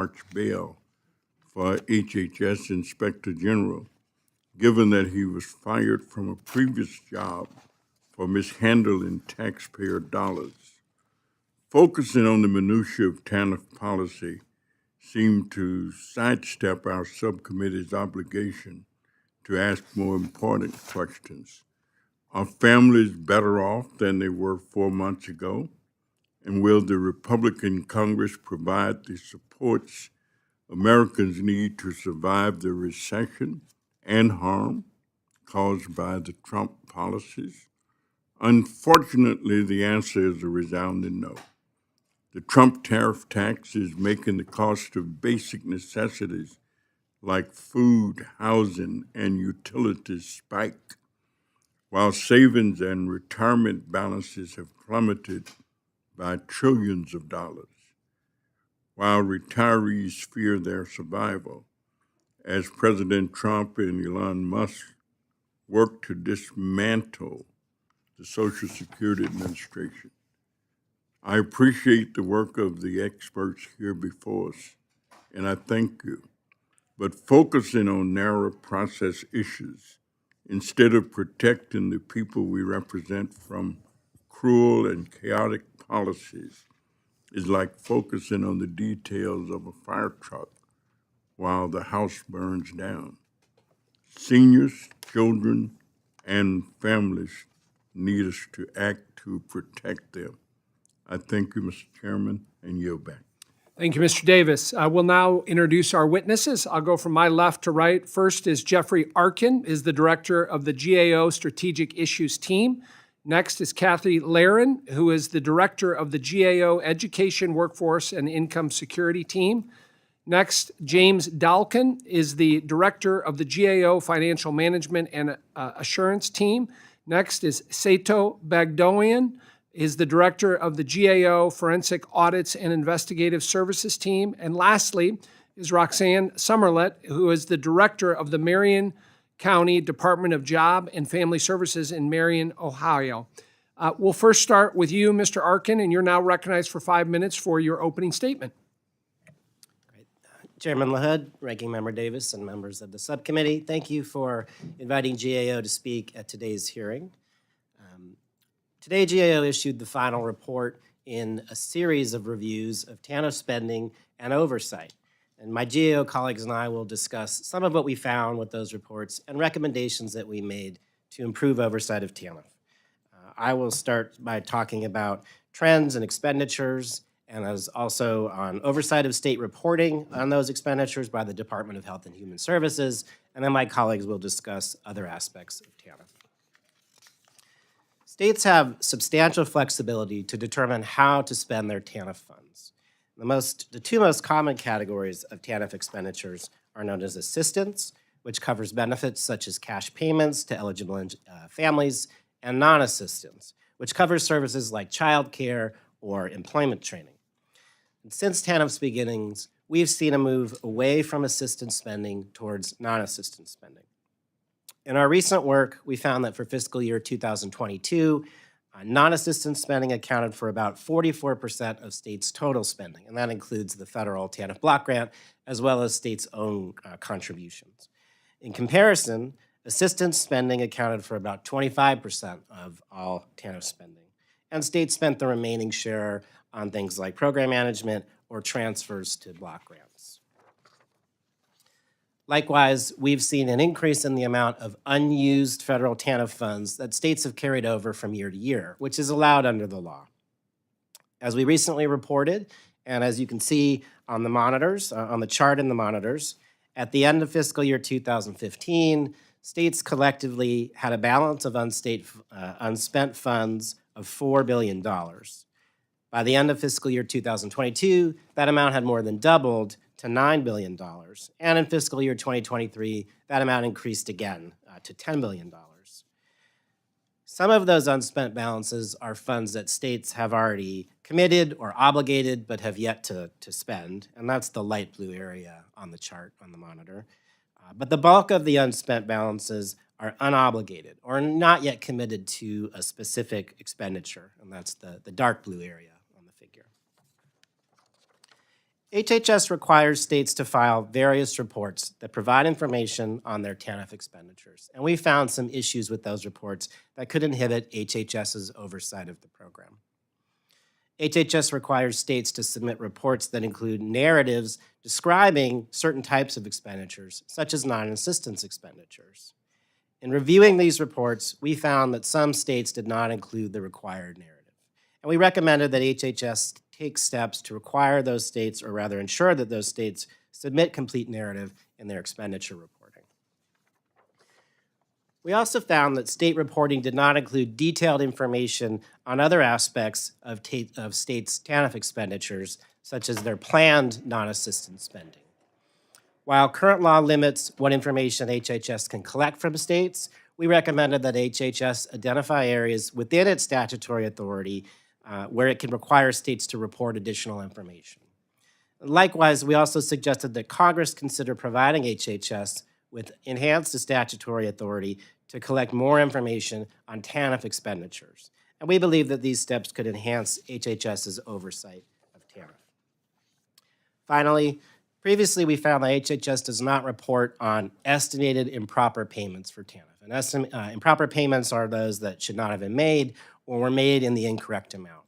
March bail for HHS Inspector General, given that he was fired from a previous job for mishandling taxpayer dollars. Focusing on the minutiae of TANF policy seemed to sidestep our subcommittee's obligation to ask more important questions. Are families better off than they were 4 months ago? And will the Republican Congress provide the supports Americans need to survive the recession and harm caused by the Trump policies? Unfortunately, the answer is a resounding no. The Trump tariff tax is making the cost of basic necessities like food, housing, and utilities spike, while savings and retirement balances have plummeted by trillions of dollars, while retirees fear their survival, as President Trump and Elon Musk work to dismantle the Social Security Administration. I appreciate the work of the experts here before us, and I thank you. But focusing on narrow process issues instead of protecting the people we represent from cruel and chaotic policies is like focusing on the details of a fire truck while the house burns down. Seniors, children, and families need us to act to protect them. I thank you, Mr. Chairman, and yield back. Thank you, Mr. Davis. I will now introduce our witnesses. I'll go from my left to right. First is Jeffrey Arkin, is the director of the GAO Strategic Issues Team. Next is Kathy Laren, who is the director of the GAO Education, Workforce, and Income Security Team. Next, James Dalkin is the director of the GAO Financial Management and Assurance Team. Next is Sato Bagdoian, is the director of the GAO Forensic Audits and Investigative Services Team. And lastly is Roxanne Summerlet, who is the director of the Marion County Department of Job and Family Services in Marion, Ohio. We'll first start with you, Mr. Arkin, and you're now recognized for 5 minutes for your opening statement. Chairman LaHood, Ranking Member Davis, and members of the subcommittee, thank you for inviting GAO to speak at today's hearing. Today, GAO issued the final report in a series of reviews of TANF spending and oversight. And my GAO colleagues and I will discuss some of what we found with those reports and recommendations that we made to improve oversight of TANF. I will start by talking about trends and expenditures, and as also on oversight of state reporting on those expenditures by the Department of Health and Human Services, and then my colleagues will discuss other aspects of TANF. States have substantial flexibility to determine how to spend their TANF funds. The two most common categories of TANF expenditures are known as assistance, which covers benefits such as cash payments to eligible families, and non-assistance, which covers services like child care or employment training. And since TANF's beginnings, we've seen a move away from assistance spending towards non-assistance spending. In our recent work, we found that for fiscal year 2022, non-assistance spending accounted for about 44% of states' total spending, and that includes the federal TANF block grant, as well as states' own contributions. In comparison, assistance spending accounted for about 25% of all TANF spending, and states spent the remaining share on things like program management or transfers to block grants. Likewise, we've seen an increase in the amount of unused federal TANF funds that states have carried over from year to year, which is allowed under the law. As we recently reported, and as you can see on the monitors, on the chart in the monitors, at the end of fiscal year 2015, states collectively had a balance of unspent funds of $4 billion. By the end of fiscal year 2022, that amount had more than doubled to $9 billion. And in fiscal year 2023, that amount increased again to $10 billion. Some of those unspent balances are funds that states have already committed or obligated but have yet to spend, and that's the light blue area on the chart on the monitor. But the bulk of the unspent balances are unobligated or not yet committed to a specific expenditure, and that's the dark blue area on the figure. HHS requires states to file various reports that provide information on their TANF expenditures, and we found some issues with those reports that could inhibit HHS's oversight of the program. HHS requires states to submit reports that include narratives describing certain types of expenditures, such as non-assistance expenditures. In reviewing these reports, we found that some states did not include the required narrative, and we recommended that HHS take steps to require those states, or rather ensure that those states submit complete narrative in their expenditure reporting. We also found that state reporting did not include detailed information on other aspects of states' TANF expenditures, such as their planned non-assistance spending. While current law limits what information HHS can collect from states, we recommended that HHS identify areas within its statutory authority where it can require states to report additional information. Likewise, we also suggested that Congress consider providing HHS with enhanced statutory authority to collect more information on TANF expenditures. And we believe that these steps could enhance HHS's oversight of TANF. Finally, previously we found that HHS does not report on estimated improper payments for TANF. And improper payments are those that should not have been made or were made in the incorrect amount.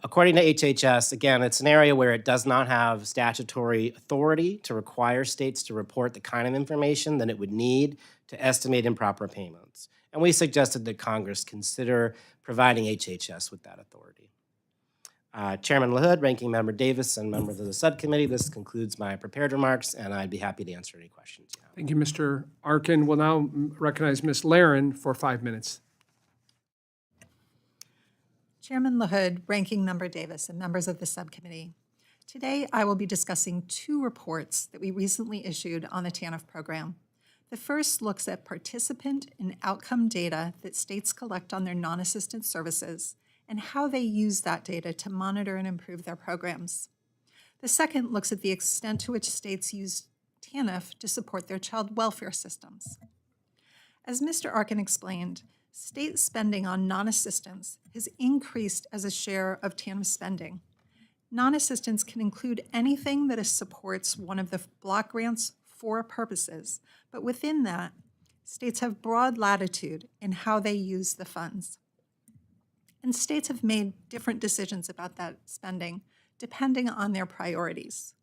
According to HHS, again, it's an area where it does not have statutory authority to require states to report the kind of information that it would need to estimate improper payments. And we suggested that Congress consider providing HHS with that authority. Chairman LaHood, Ranking Member Davis, and members of the subcommittee, this concludes my prepared remarks, and I'd be happy to answer any questions you have. Thank you, Mr. Arkin. We'll now recognize Ms. Laren for 5 minutes. Chairman LaHood, Ranking Member Davis, and members of the subcommittee. Today, I will be discussing 2 reports that we recently issued on the TANF program. The first looks at participant and outcome data that states collect on their non-assistance services and how they use that data to monitor and improve their programs. The second looks at the extent to which states use TANF to support their child welfare systems. As Mr. Arkin explained, state spending on non-assistance has increased as a share of TANF spending. Non-assistance can include anything that supports one of the block grant's 4 purposes, but within that, states have broad latitude in how they use the funds. And states have made different decisions about that spending depending on their priorities.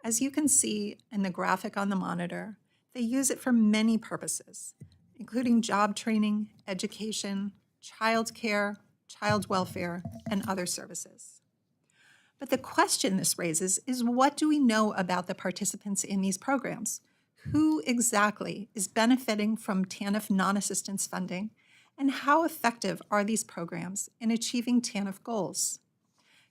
As you can see in the graphic on the monitor, they use it for many purposes, including job training, education, child care, child welfare, and other services. But the question this raises is, what do we know about the participants in these programs? Who exactly is benefiting from TANF non-assistance funding, and how effective are these programs in achieving TANF goals?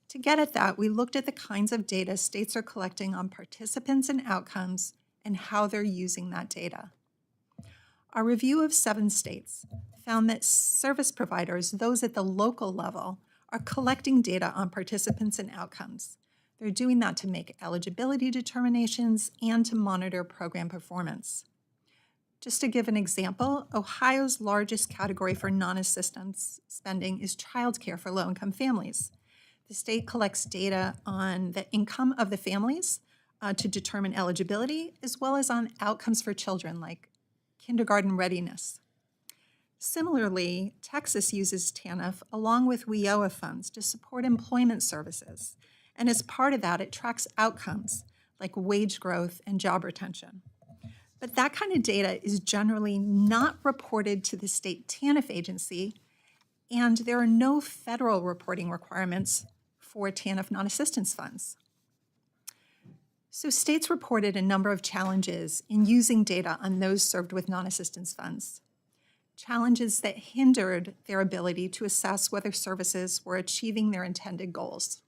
To get at that, we looked at the kinds of data states are collecting on participants and outcomes and how they're using that data. Our review of 7 states found that service providers, those at the local level, are collecting data on participants and outcomes. They're doing that to make eligibility determinations and to monitor program performance. Just to give an example, Ohio's largest category for non-assistance spending is childcare for low-income families. The state collects data on the income of the families to determine eligibility, as well as on outcomes for children like kindergarten readiness. Similarly, Texas uses TANF along with WIOA funds to support employment services, and as part of that, it tracks outcomes like wage growth and job retention. But that kind of data is generally not reported to the state TANF agency, and there are no federal reporting requirements for TANF non-assistance funds. So states reported a number of challenges in using data on those served with non-assistance funds. Challenges that hindered their ability to assess whether services were achieving their intended goals.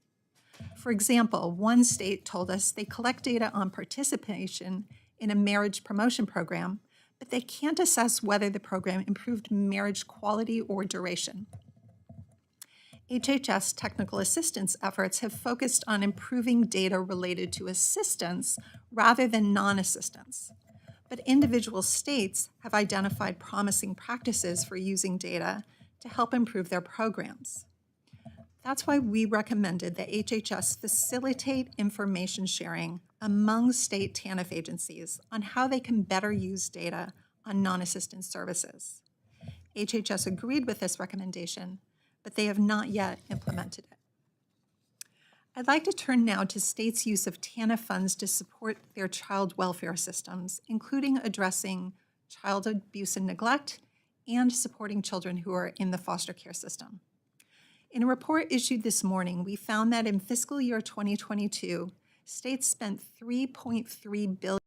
For example, one state told us they collect data on participation in a marriage promotion program, but they can't assess whether the program improved marriage quality or duration. HHS technical assistance efforts have focused on improving data related to assistance rather than non-assistance. But individual states have identified promising practices for using data to help improve their programs. That's why we recommended that HHS facilitate information sharing among state TANF agencies on how they can better use data on non-assistance services. HHS agreed with this recommendation, but they have not yet implemented it. I'd like to turn now to states' use of TANF funds to support their child welfare systems, including addressing child abuse and neglect and supporting children who are in the foster care system. In a report issued this morning, we found that in fiscal year 2022, states spent $3.3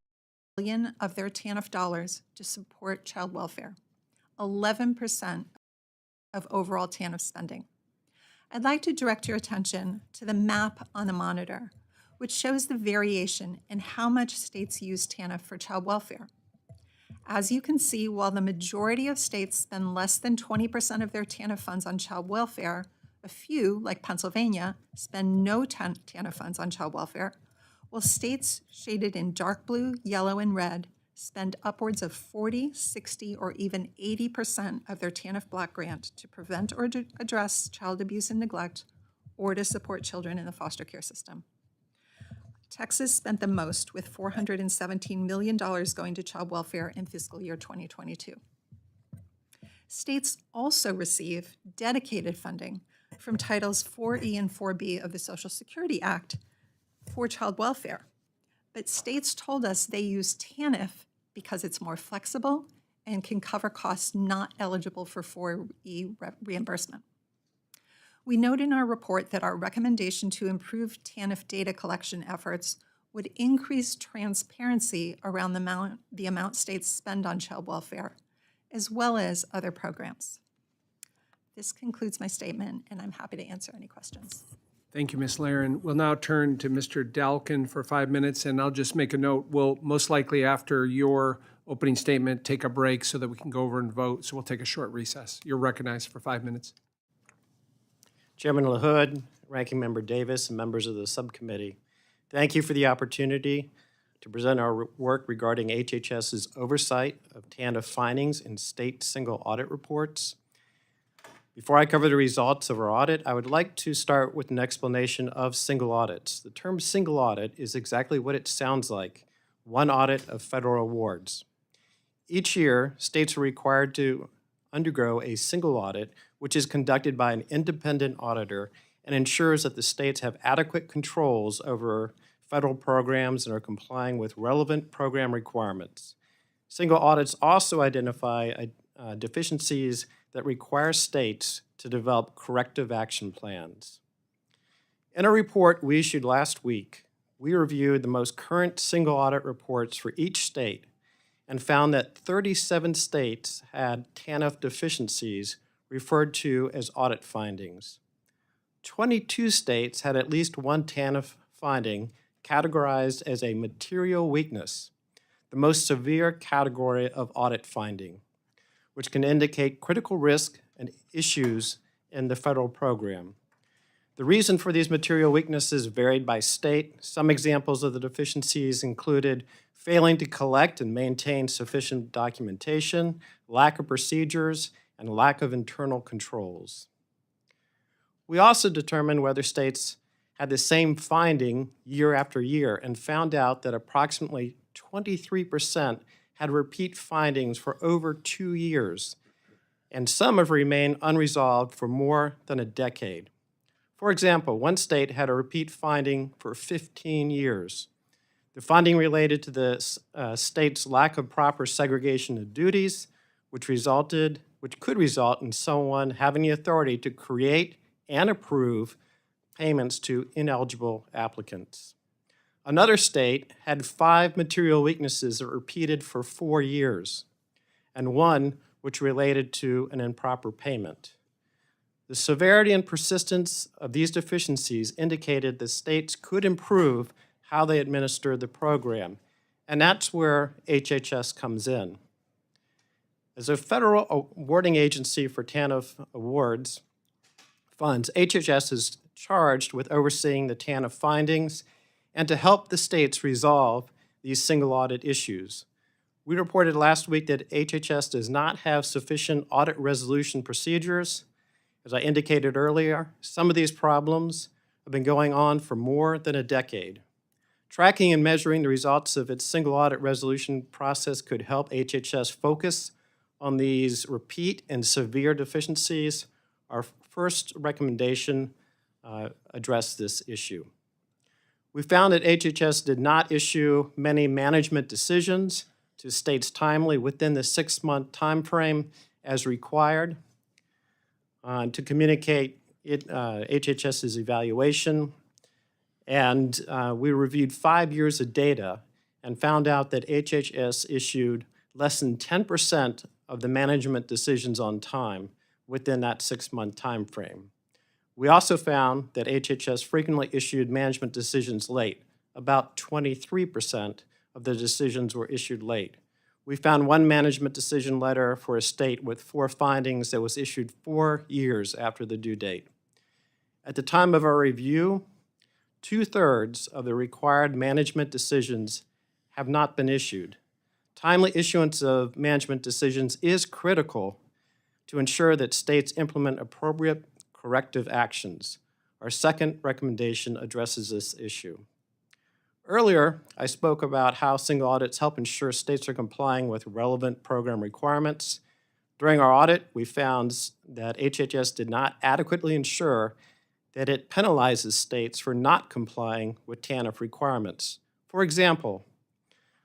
billion of their TANF dollars to support child welfare, 11% of overall TANF spending. I'd like to direct your attention to the map on the monitor, which shows the variation in how much states use TANF for child welfare. As you can see, while the majority of states spend less than 20% of their TANF funds on child welfare, a few, like Pennsylvania, spend no TANF funds on child welfare, while states shaded in dark blue, yellow, and red spend upwards of 40, 60, or even 80% of their TANF block grant to prevent or to address child abuse and neglect or to support children in the foster care system. Texas spent the most, with $417 million going to child welfare in fiscal year 2022. States also receive dedicated funding from Titles 4E and 4B of the Social Security Act for child welfare. But states told us they use TANF because it's more flexible and can cover costs not eligible for 4E reimbursement. We note in our report that our recommendation to improve TANF data collection efforts would increase transparency around the amount states spend on child welfare, as well as other programs. This concludes my statement, and I'm happy to answer any questions. Thank you, Ms. Laren. We'll now turn to Mr. Dalkin for 5 minutes, and I'll just make a note. We'll most likely, after your opening statement, take a break so that we can go over and vote. So we'll take a short recess. You're recognized for 5 minutes. Chairman LaHood, Ranking Member Davis, and members of the subcommittee, thank you for the opportunity to present our work regarding HHS's oversight of TANF findings in state single audit reports. Before I cover the results of our audit, I would like to start with an explanation of single audits. The term single audit is exactly what it sounds like, one audit of federal awards. Each year, states are required to undergo a single audit, which is conducted by an independent auditor and ensures that the states have adequate controls over federal programs and are complying with relevant program requirements. Single audits also identify deficiencies that require states to develop corrective action plans. In a report we issued last week, we reviewed the most current single audit reports for each state and found that 37 states had TANF deficiencies referred to as audit findings. 22 states had at least one TANF finding categorized as a material weakness, the most severe category of audit finding, which can indicate critical risk and issues in the federal program. The reason for these material weaknesses varied by state. Some examples of the deficiencies included failing to collect and maintain sufficient documentation, lack of procedures, and lack of internal controls. We also determined whether states had the same finding year after year and found out that approximately 23% had repeat findings for over 2 years, and some have remained unresolved for more than a decade. For example, one state had a repeat finding for 15 years. The finding related to the state's lack of proper segregation of duties, which could result in someone having the authority to create and approve payments to ineligible applicants. Another state had 5 material weaknesses that repeated for 4 years, and one which related to an improper payment. The severity and persistence of these deficiencies indicated that states could improve how they administer the program, and that's where HHS comes in. As a federal awarding agency for TANF awards funds, HHS is charged with overseeing the TANF findings and to help the states resolve these single audit issues. We reported last week that HHS does not have sufficient audit resolution procedures, As I indicated earlier, some of these problems have been going on for more than a decade. Tracking and measuring the results of its single audit resolution process could help HHS focus on these repeat and severe deficiencies. Our first recommendation addressed this issue. We found that HHS did not issue many management decisions to states timely within the 6-month time frame as required to communicate HHS's evaluation. And we reviewed 5 years of data and found out that HHS issued less than 10% of the management decisions on time within that 6-month time frame. We also found that HHS frequently issued management decisions late. About 23% of the decisions were issued late. We found one management decision letter for a state with 4 findings that was issued 4 years after the due date. At the time of our review, 2/3 of the required management decisions have not been issued. Timely issuance of management decisions is critical to ensure that states implement appropriate corrective actions. Our second recommendation addresses this issue. Earlier, I spoke about how single audits help ensure states are complying with relevant program requirements. During our audit, we found that HHS did not adequately ensure that it penalizes states for not complying with TANF requirements. For example,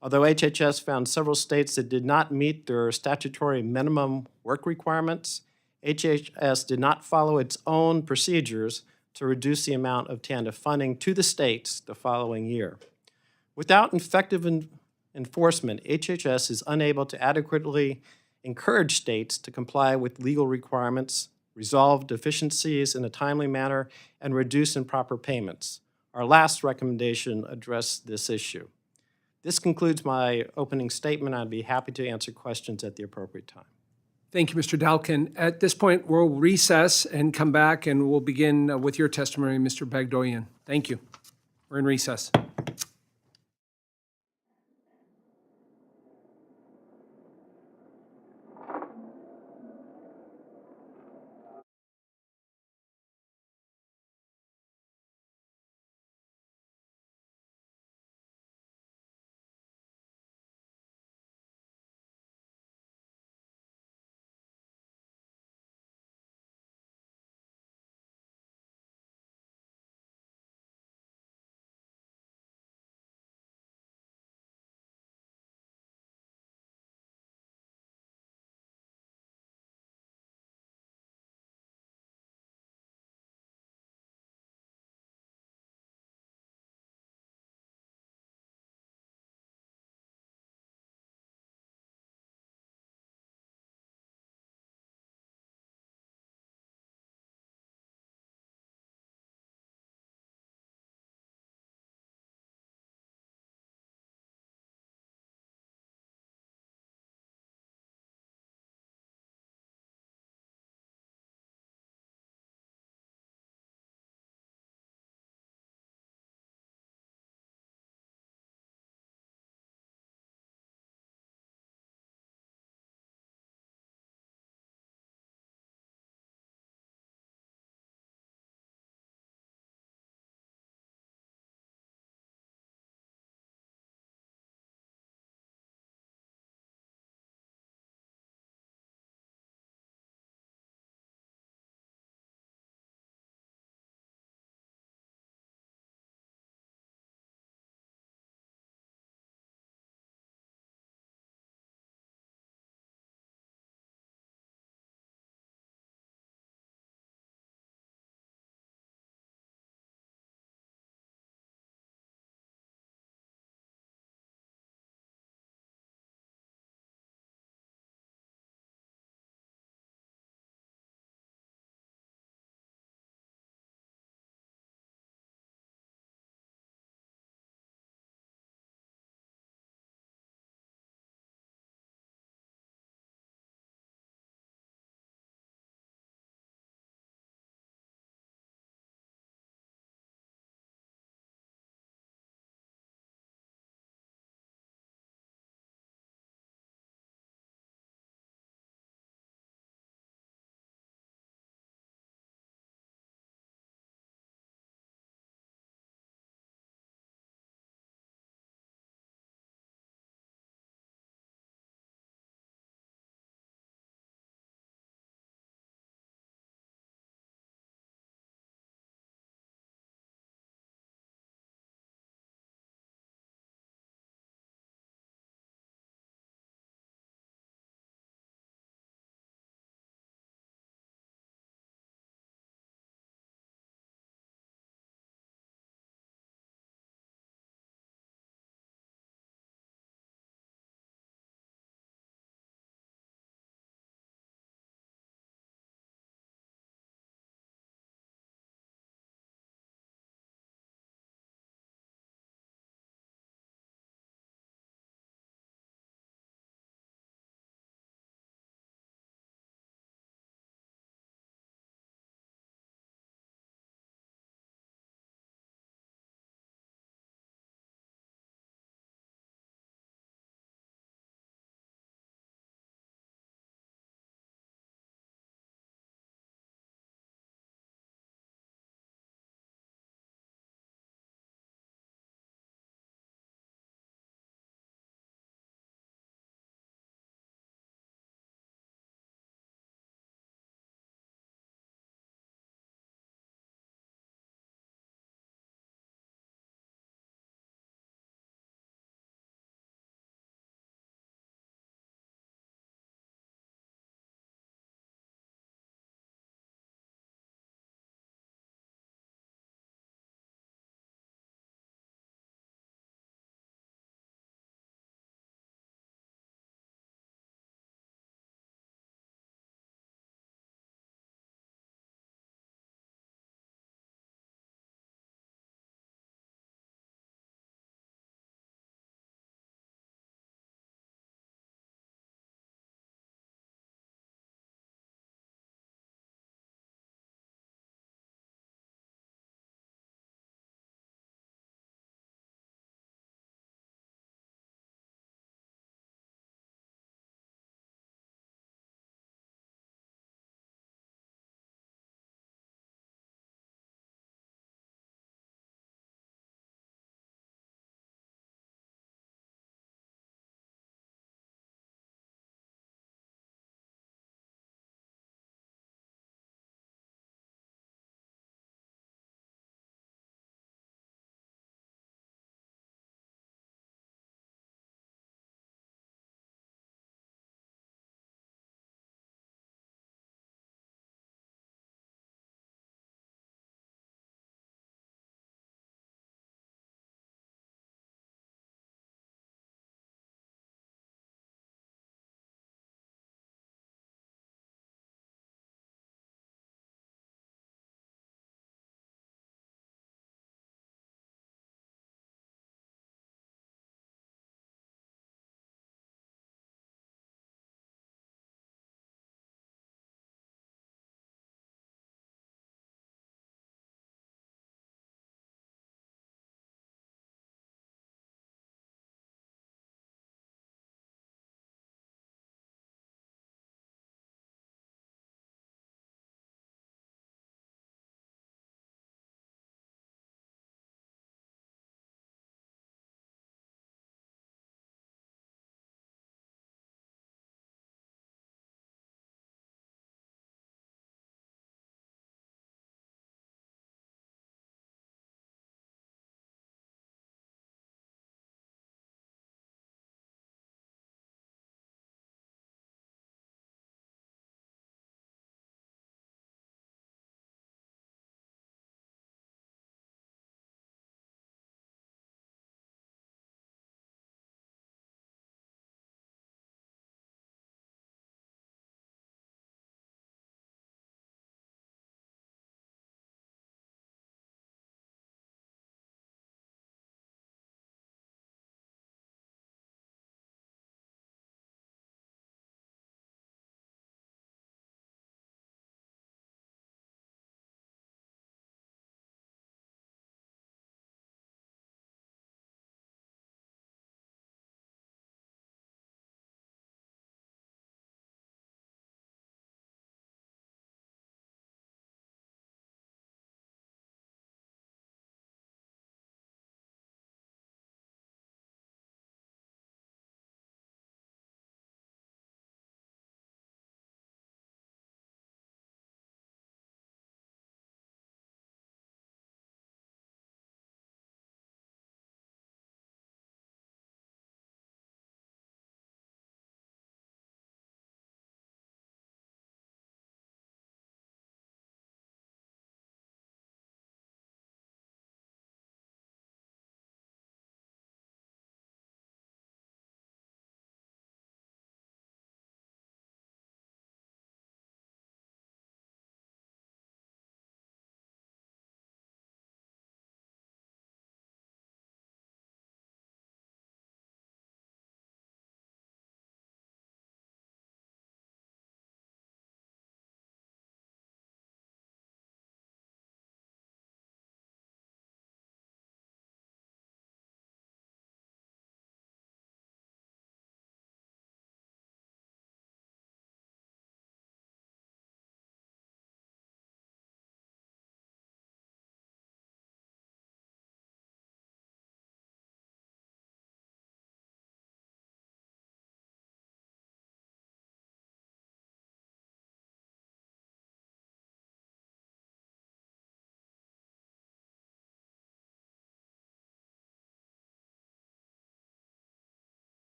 although HHS found several states that did not meet their statutory minimum work requirements, HHS did not follow its own procedures to reduce the amount of TANF funding to the states the following year. Without effective enforcement, HHS is unable to adequately encourage states to comply with legal requirements, resolve deficiencies in a timely manner, and reduce improper payments. Our last recommendation addressed this issue. This concludes my opening statement. I'd be happy to answer questions at the appropriate time. Thank you, Mr. Dalkin. At this point, we'll recess and come back, and we'll begin with your testimony, Mr. Bagdoyan. Thank you. We're in recess.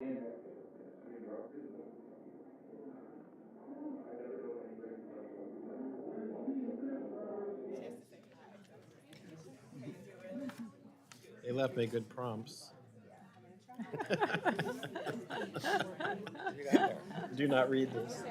They left me good prompts. Do not read this.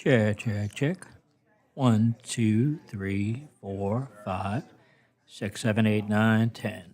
Check. 1, 2, 3, 4, 5, 6, 7, 8, 9, 10.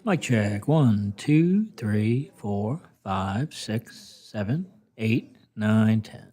Mic check. 1, 2, 3, 4, 5, 6, 7, 8, 9, 10.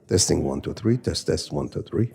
Testing 1, 2, 3. Test 1, 2, 3.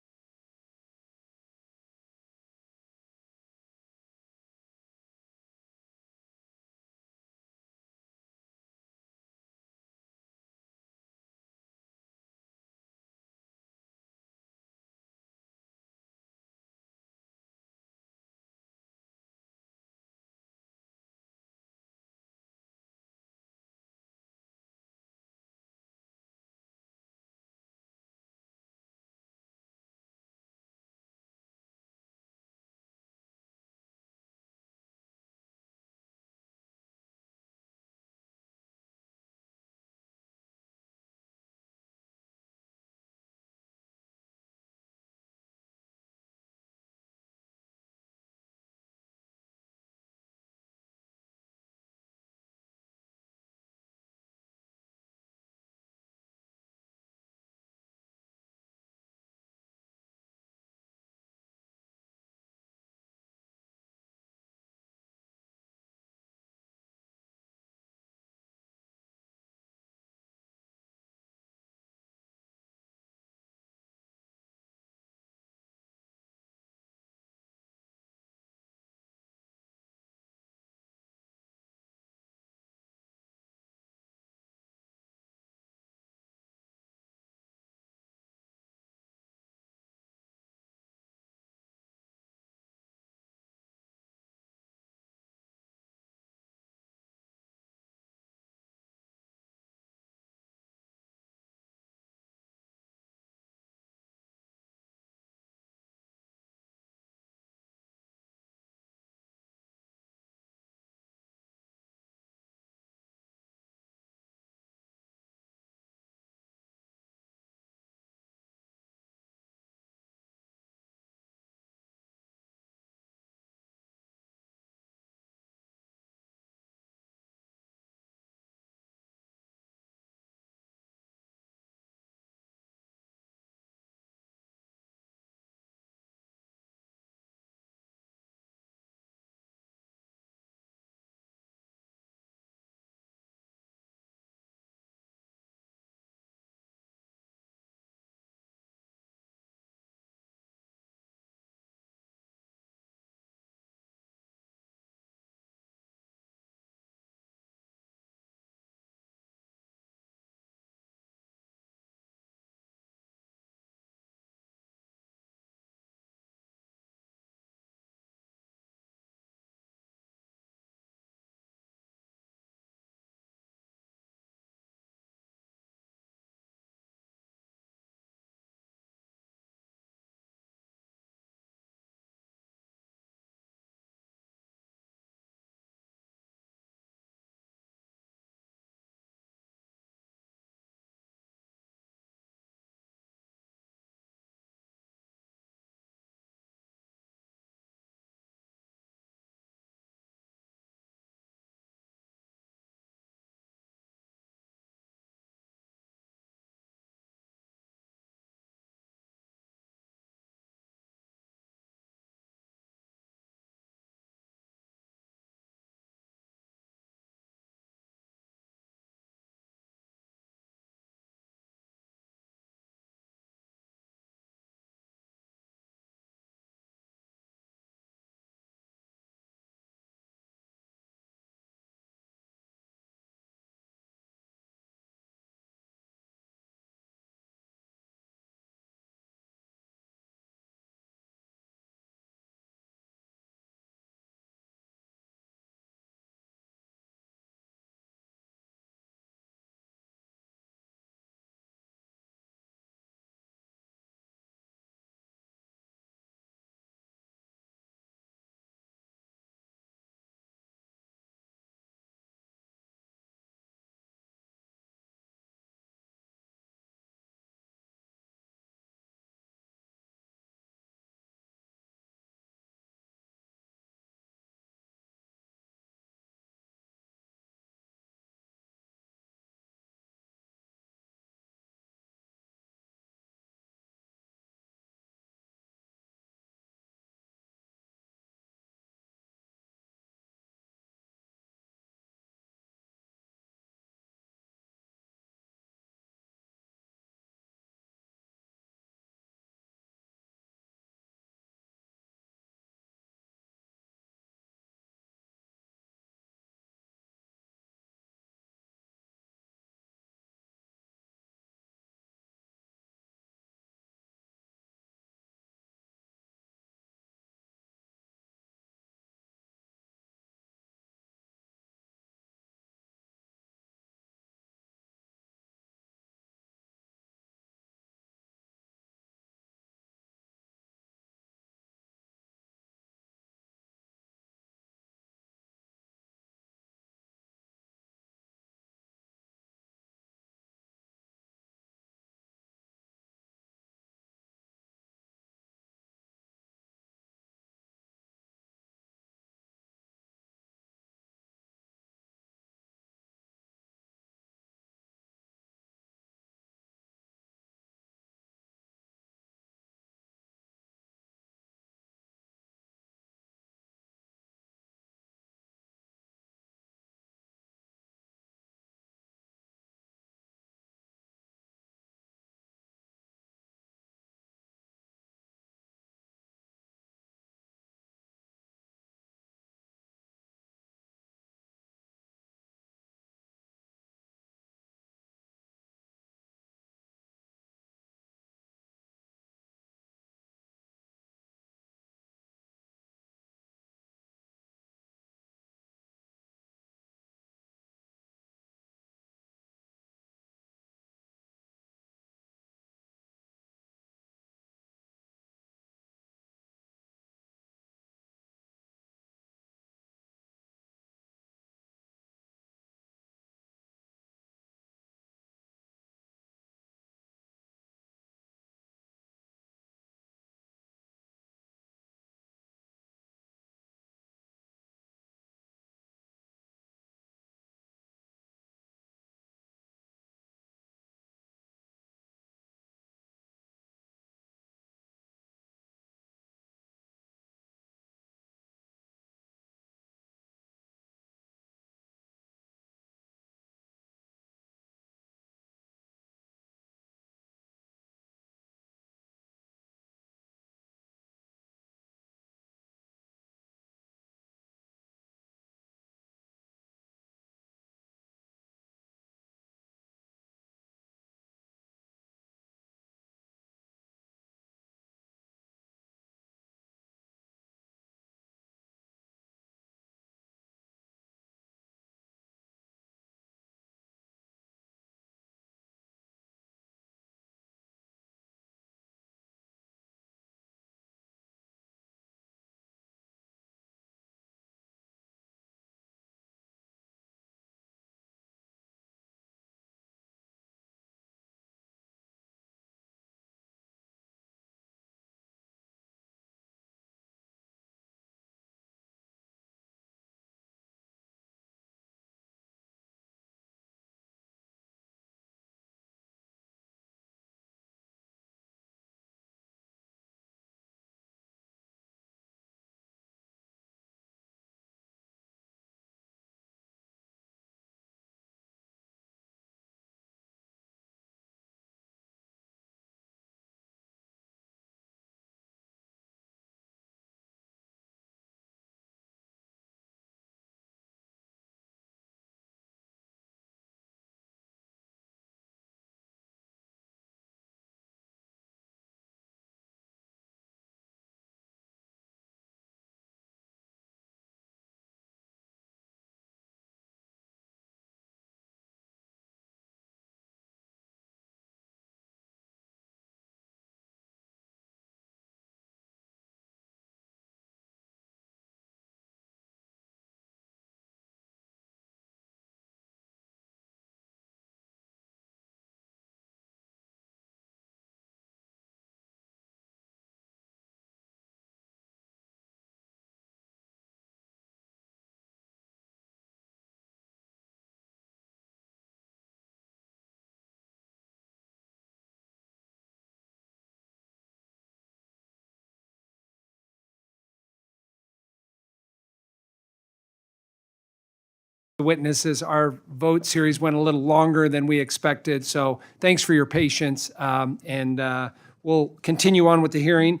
witnesses. Our vote series went a little longer than we expected, so thanks for your patience, and we'll continue on with the hearing.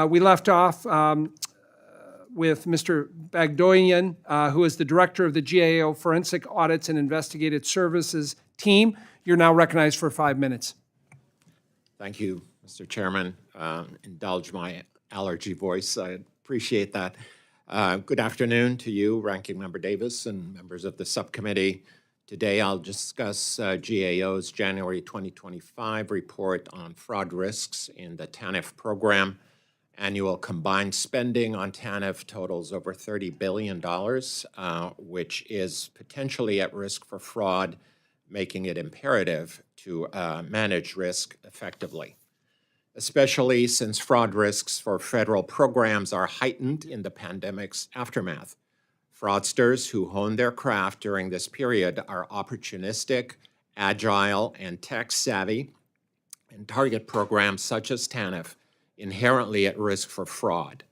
We left off with Mr. Bagdoyan, who is the Director of the GAO Forensic Audits and Investigative Services Team. You're now recognized for 5 minutes. Thank you, Mr. Chairman. Indulge my allergy voice. I appreciate that. Good afternoon to you, Ranking Member Davis, and members of the subcommittee. Today, I'll discuss GAO's January 2025 report on fraud risks in the TANF program. Annual combined spending on TANF totals over $30 billion, which is potentially at risk for fraud, making it imperative to manage risk effectively, especially since fraud risks for federal programs are heightened in the pandemic's aftermath. Fraudsters who hone their craft during this period are opportunistic, agile, and tech-savvy, and target programs such as TANF inherently at risk for fraud.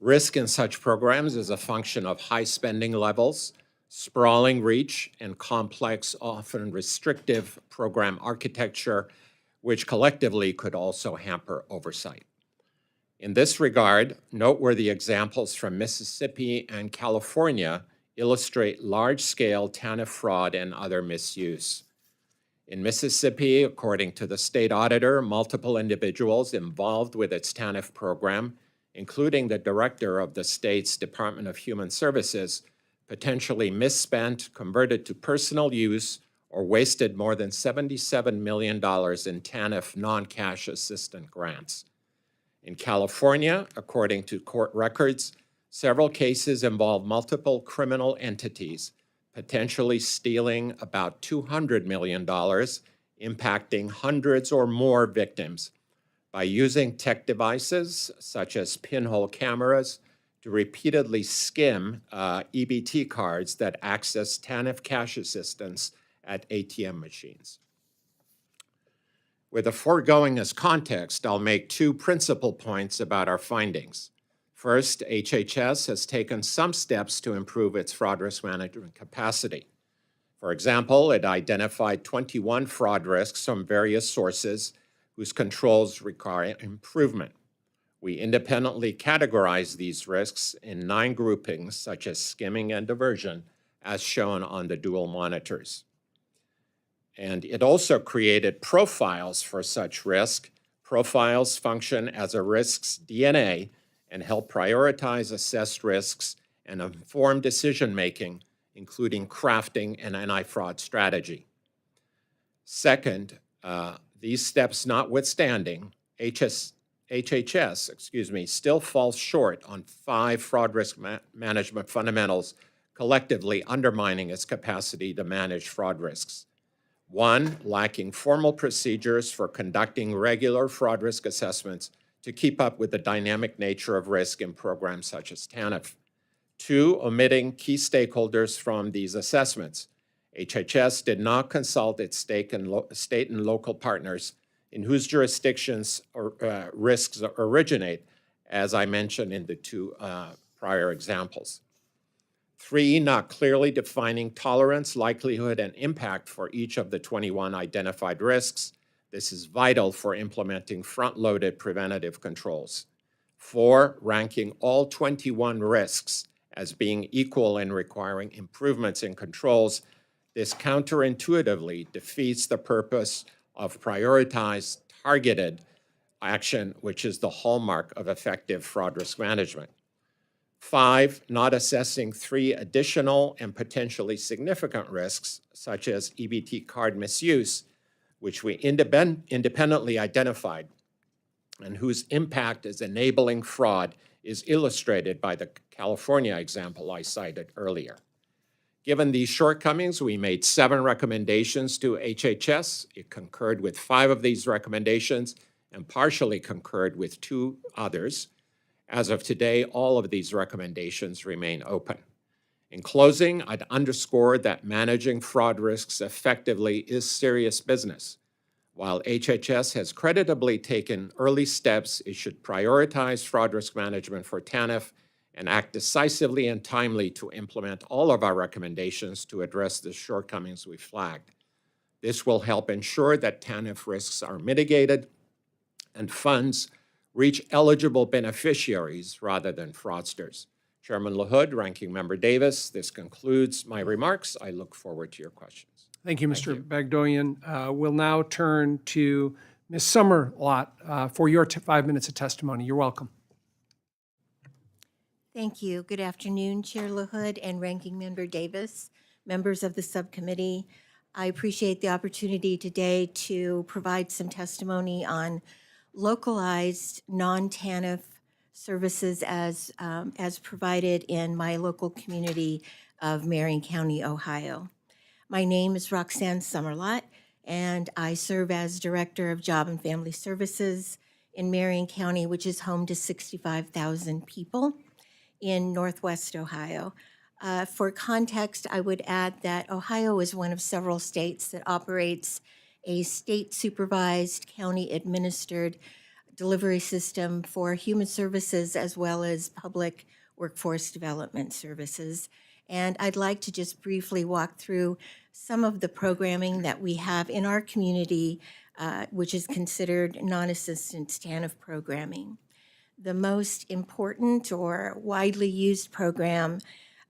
Risk in such programs is a function of high spending levels, sprawling reach, and complex, often restrictive program architecture, which collectively could also hamper oversight. In this regard, noteworthy examples from Mississippi and California illustrate large-scale TANF fraud and other misuse. In Mississippi, according to the state auditor, multiple individuals involved with its TANF program, including the director of the state's Department of Human Services, potentially misspent, converted to personal use, or wasted more than $77 million in TANF non-cash assistant grants. In California, according to court records, several cases involve multiple criminal entities, potentially stealing about $200 million, impacting hundreds or more victims by using tech devices such as pinhole cameras to repeatedly skim EBT cards that access TANF cash assistance at ATM machines. With the foregoing as context, I'll make two principal points about our findings. First, HHS has taken some steps to improve its fraud risk management capacity. For example, it identified 21 fraud risks from various sources whose controls require improvement. We independently categorize these risks in 9 groupings, such as skimming and diversion, as shown on the dual monitors. And it also created profiles for such risk. Profiles function as a risk's DNA and help prioritize assessed risks and inform decision-making, including crafting an anti-fraud strategy. Second, these steps notwithstanding, HHS still falls short on 5 fraud risk management fundamentals, collectively undermining its capacity to manage fraud risks. 1, lacking formal procedures for conducting regular fraud risk assessments to keep up with the dynamic nature of risk in programs such as TANF. 2, omitting key stakeholders from these assessments. HHS did not consult its state and local partners in whose jurisdictions risks originate, as I mentioned in the 2 prior examples. 3, not clearly defining tolerance, likelihood, and impact for each of the 21 identified risks. This is vital for implementing front-loaded preventative controls. 4, ranking all 21 risks as being equal in requiring improvements in controls. This counterintuitively defeats the purpose of prioritized, targeted action, which is the hallmark of effective fraud risk management. 5, not assessing 3 additional and potentially significant risks, such as EBT card misuse, which we independently identified, and whose impact as enabling fraud is illustrated by the California example I cited earlier. Given these shortcomings, we made 7 recommendations to HHS. It concurred with 5 of these recommendations and partially concurred with 2 others. As of today, all of these recommendations remain open. In closing, I'd underscore that managing fraud risks effectively is serious business. While HHS has creditably taken early steps, it should prioritize fraud risk management for TANF and act decisively and timely to implement all of our recommendations to address the shortcomings we flagged. This will help ensure that TANF risks are mitigated and funds reach eligible beneficiaries rather than fraudsters. Chairman LaHood, Ranking Member Davis, this concludes my remarks. I look forward to your questions. Thank you, Mr. Bagdoyan. We'll now turn to Ms. Summerlot for your 5 minutes of testimony. You're welcome. Thank you. Good afternoon, Chair LaHood and Ranking Member Davis, members of the subcommittee. I appreciate the opportunity today to provide some testimony on localized non-TANF services as provided in my local community of Marion County, Ohio. My name is Roxanne Summerlot, and I serve as Director of Job and Family Services in Marion County, which is home to 65,000 people in Northwest Ohio. For context, I would add that Ohio is one of several states that operates a state-supervised, county-administered delivery system for human services as well as public workforce development services. And I'd like to just briefly walk through some of the programming that we have in our community, which is considered non-assistance TANF programming. The most important or widely used program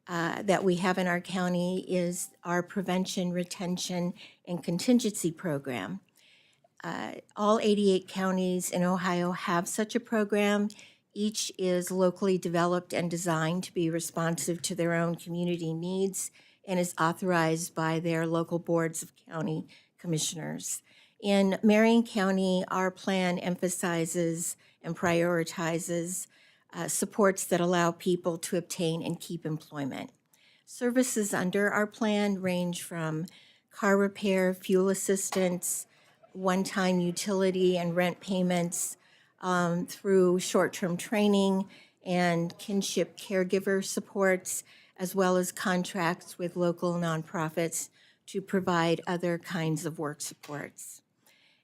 that we have in our county is our Prevention, Retention, and Contingency Program. All 88 counties in Ohio have such a program. Each is locally developed and designed to be responsive to their own community needs and is authorized by their local boards of county commissioners. In Marion County, our plan emphasizes and prioritizes supports that allow people to obtain and keep employment. Services under our plan range from car repair, fuel assistance, one-time utility and rent payments, through short-term training and kinship caregiver supports, as well as contracts with local nonprofits to provide other kinds of work supports.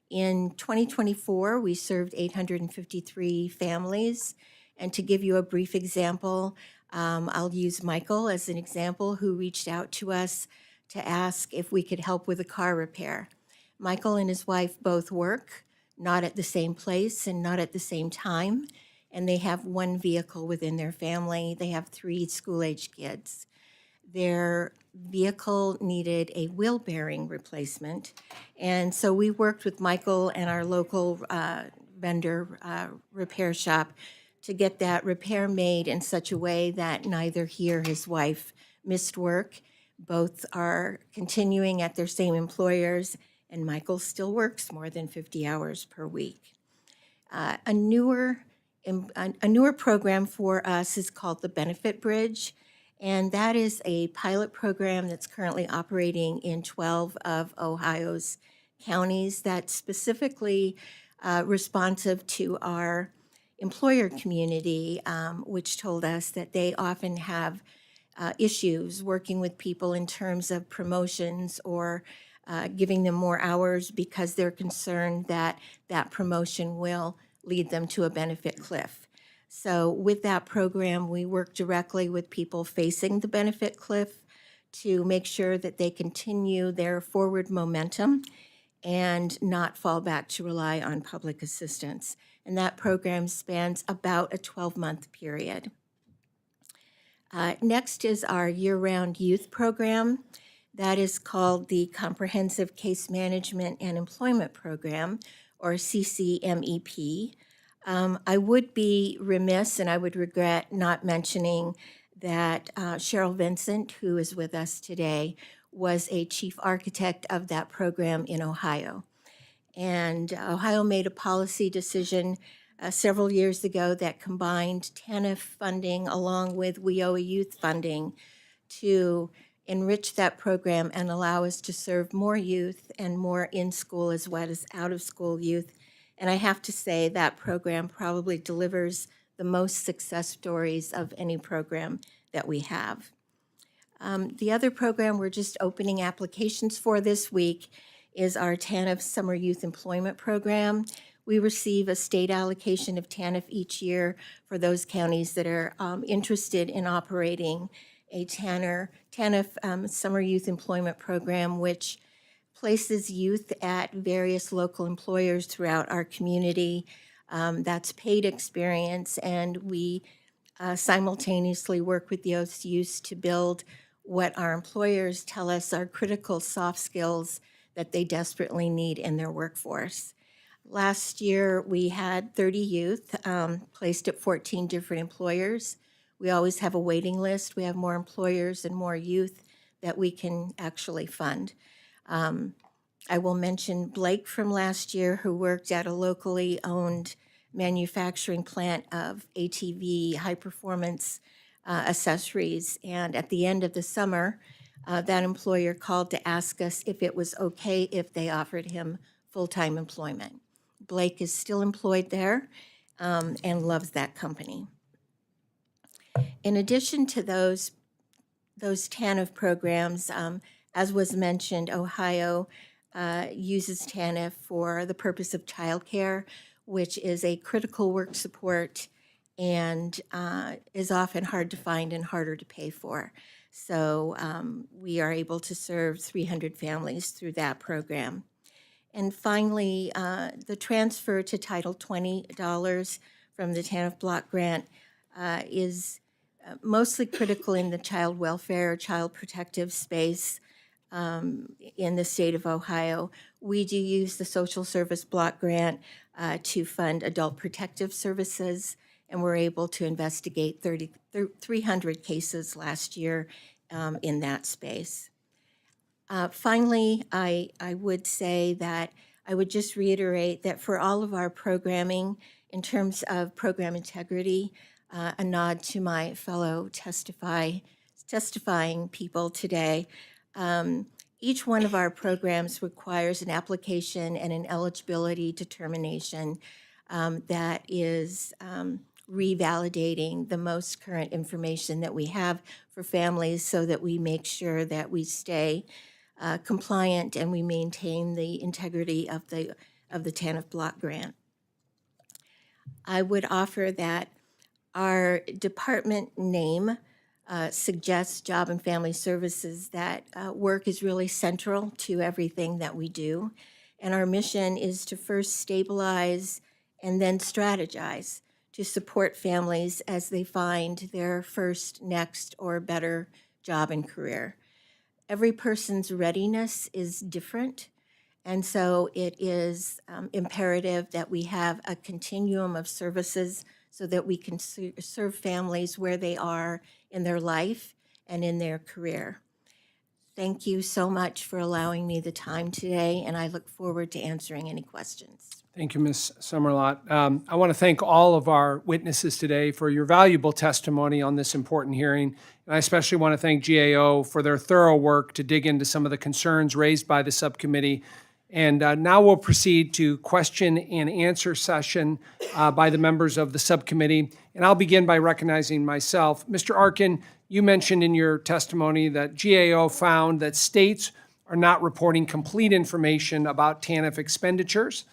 In 2024, we served 853 families. And to give you a brief example, I'll use Michael as an example, who reached out to us to ask if we could help with a car repair. Michael and his wife both work, not at the same place and not at the same time, and they have one vehicle within their family. They have 3 school-age kids. Their vehicle needed a wheel bearing replacement, and so we worked with Michael and our local vendor repair shop to get that repair made in such a way that neither he or his wife missed work. Both are continuing at their same employers, and Michael still works more than 50 hours per week. A newer program for us is called the Benefit Bridge, and that is a pilot program that's currently operating in 12 of Ohio's counties that's specifically responsive to our employer community, which told us that they often have issues working with people in terms of promotions or giving them more hours because they're concerned that that promotion will lead them to a benefit cliff. So with that program, we work directly with people facing the benefit cliff to make sure that they continue their forward momentum and not fall back to rely on public assistance. And that program spans about a 12-month period. Next is our year-round youth program. That is called the Comprehensive Case Management and Employment Program, or CCMEP. I would be remiss and I would regret not mentioning that Cheryl Vincent, who is with us today, was a chief architect of that program in Ohio. And Ohio made a policy decision several years ago that combined TANF funding along with WIOA youth funding to enrich that program and allow us to serve more youth and more in-school as well as out-of-school youth. And I have to say that program probably delivers the most success stories of any program that we have. The other program we're just opening applications for this week is our TANF Summer Youth Employment Program, We receive a state allocation of TANF each year for those counties that are interested in operating a TANF Summer Youth Employment Program, which places youth at various local employers throughout our community. That's paid experience, and we simultaneously work with those youth to build what our employers tell us are critical soft skills that they desperately need in their workforce. Last year, we had 30 youth placed at 14 different employers. We always have a waiting list. We have more employers and more youth that we can actually fund. I will mention Blake from last year, who worked at a locally owned manufacturing plant of ATV high-performance accessories. And at the end of the summer, that employer called to ask us if it was okay if they offered him full-time employment. Blake is still employed there and loves that company. In addition to those TANF programs, as was mentioned, Ohio uses TANF for the purpose of childcare, which is a critical work support and is often hard to find and harder to pay for. So we are able to serve 300 families through that program. And finally, the transfer to Title $20 from the TANF block grant is mostly critical in the child welfare, child protective space in the state of Ohio. We do use the social service block grant to fund adult protective services, and we're able to investigate 300 cases last year in that space. Finally, I would say that I would just reiterate that for all of our programming, in terms of program integrity, a nod to my fellow testifying people today, each one of our programs requires an application and an eligibility determination that is revalidating the most current information that we have for families so that we make sure that we stay compliant and we maintain the integrity of the TANF block grant. I would offer that our department name suggests Job and Family Services, that work is really central to everything that we do. And our mission is to first stabilize and then strategize to support families as they find their first, next, or better job and career. Every person's readiness is different, and so it is imperative that we have a continuum of services so that we can serve families where they are in their life and in their career. Thank you so much for allowing me the time today, and I look forward to answering any questions. Thank you, Ms. Summerlot. I want to thank all of our witnesses today for your valuable testimony on this important hearing. And I especially want to thank GAO for their thorough work to dig into some of the concerns raised by the subcommittee. And now we'll proceed to question and answer session by the members of the subcommittee. And I'll begin by recognizing myself. Mr. Arkin, you mentioned in your testimony that GAO found that states are not reporting complete information about TANF expenditures,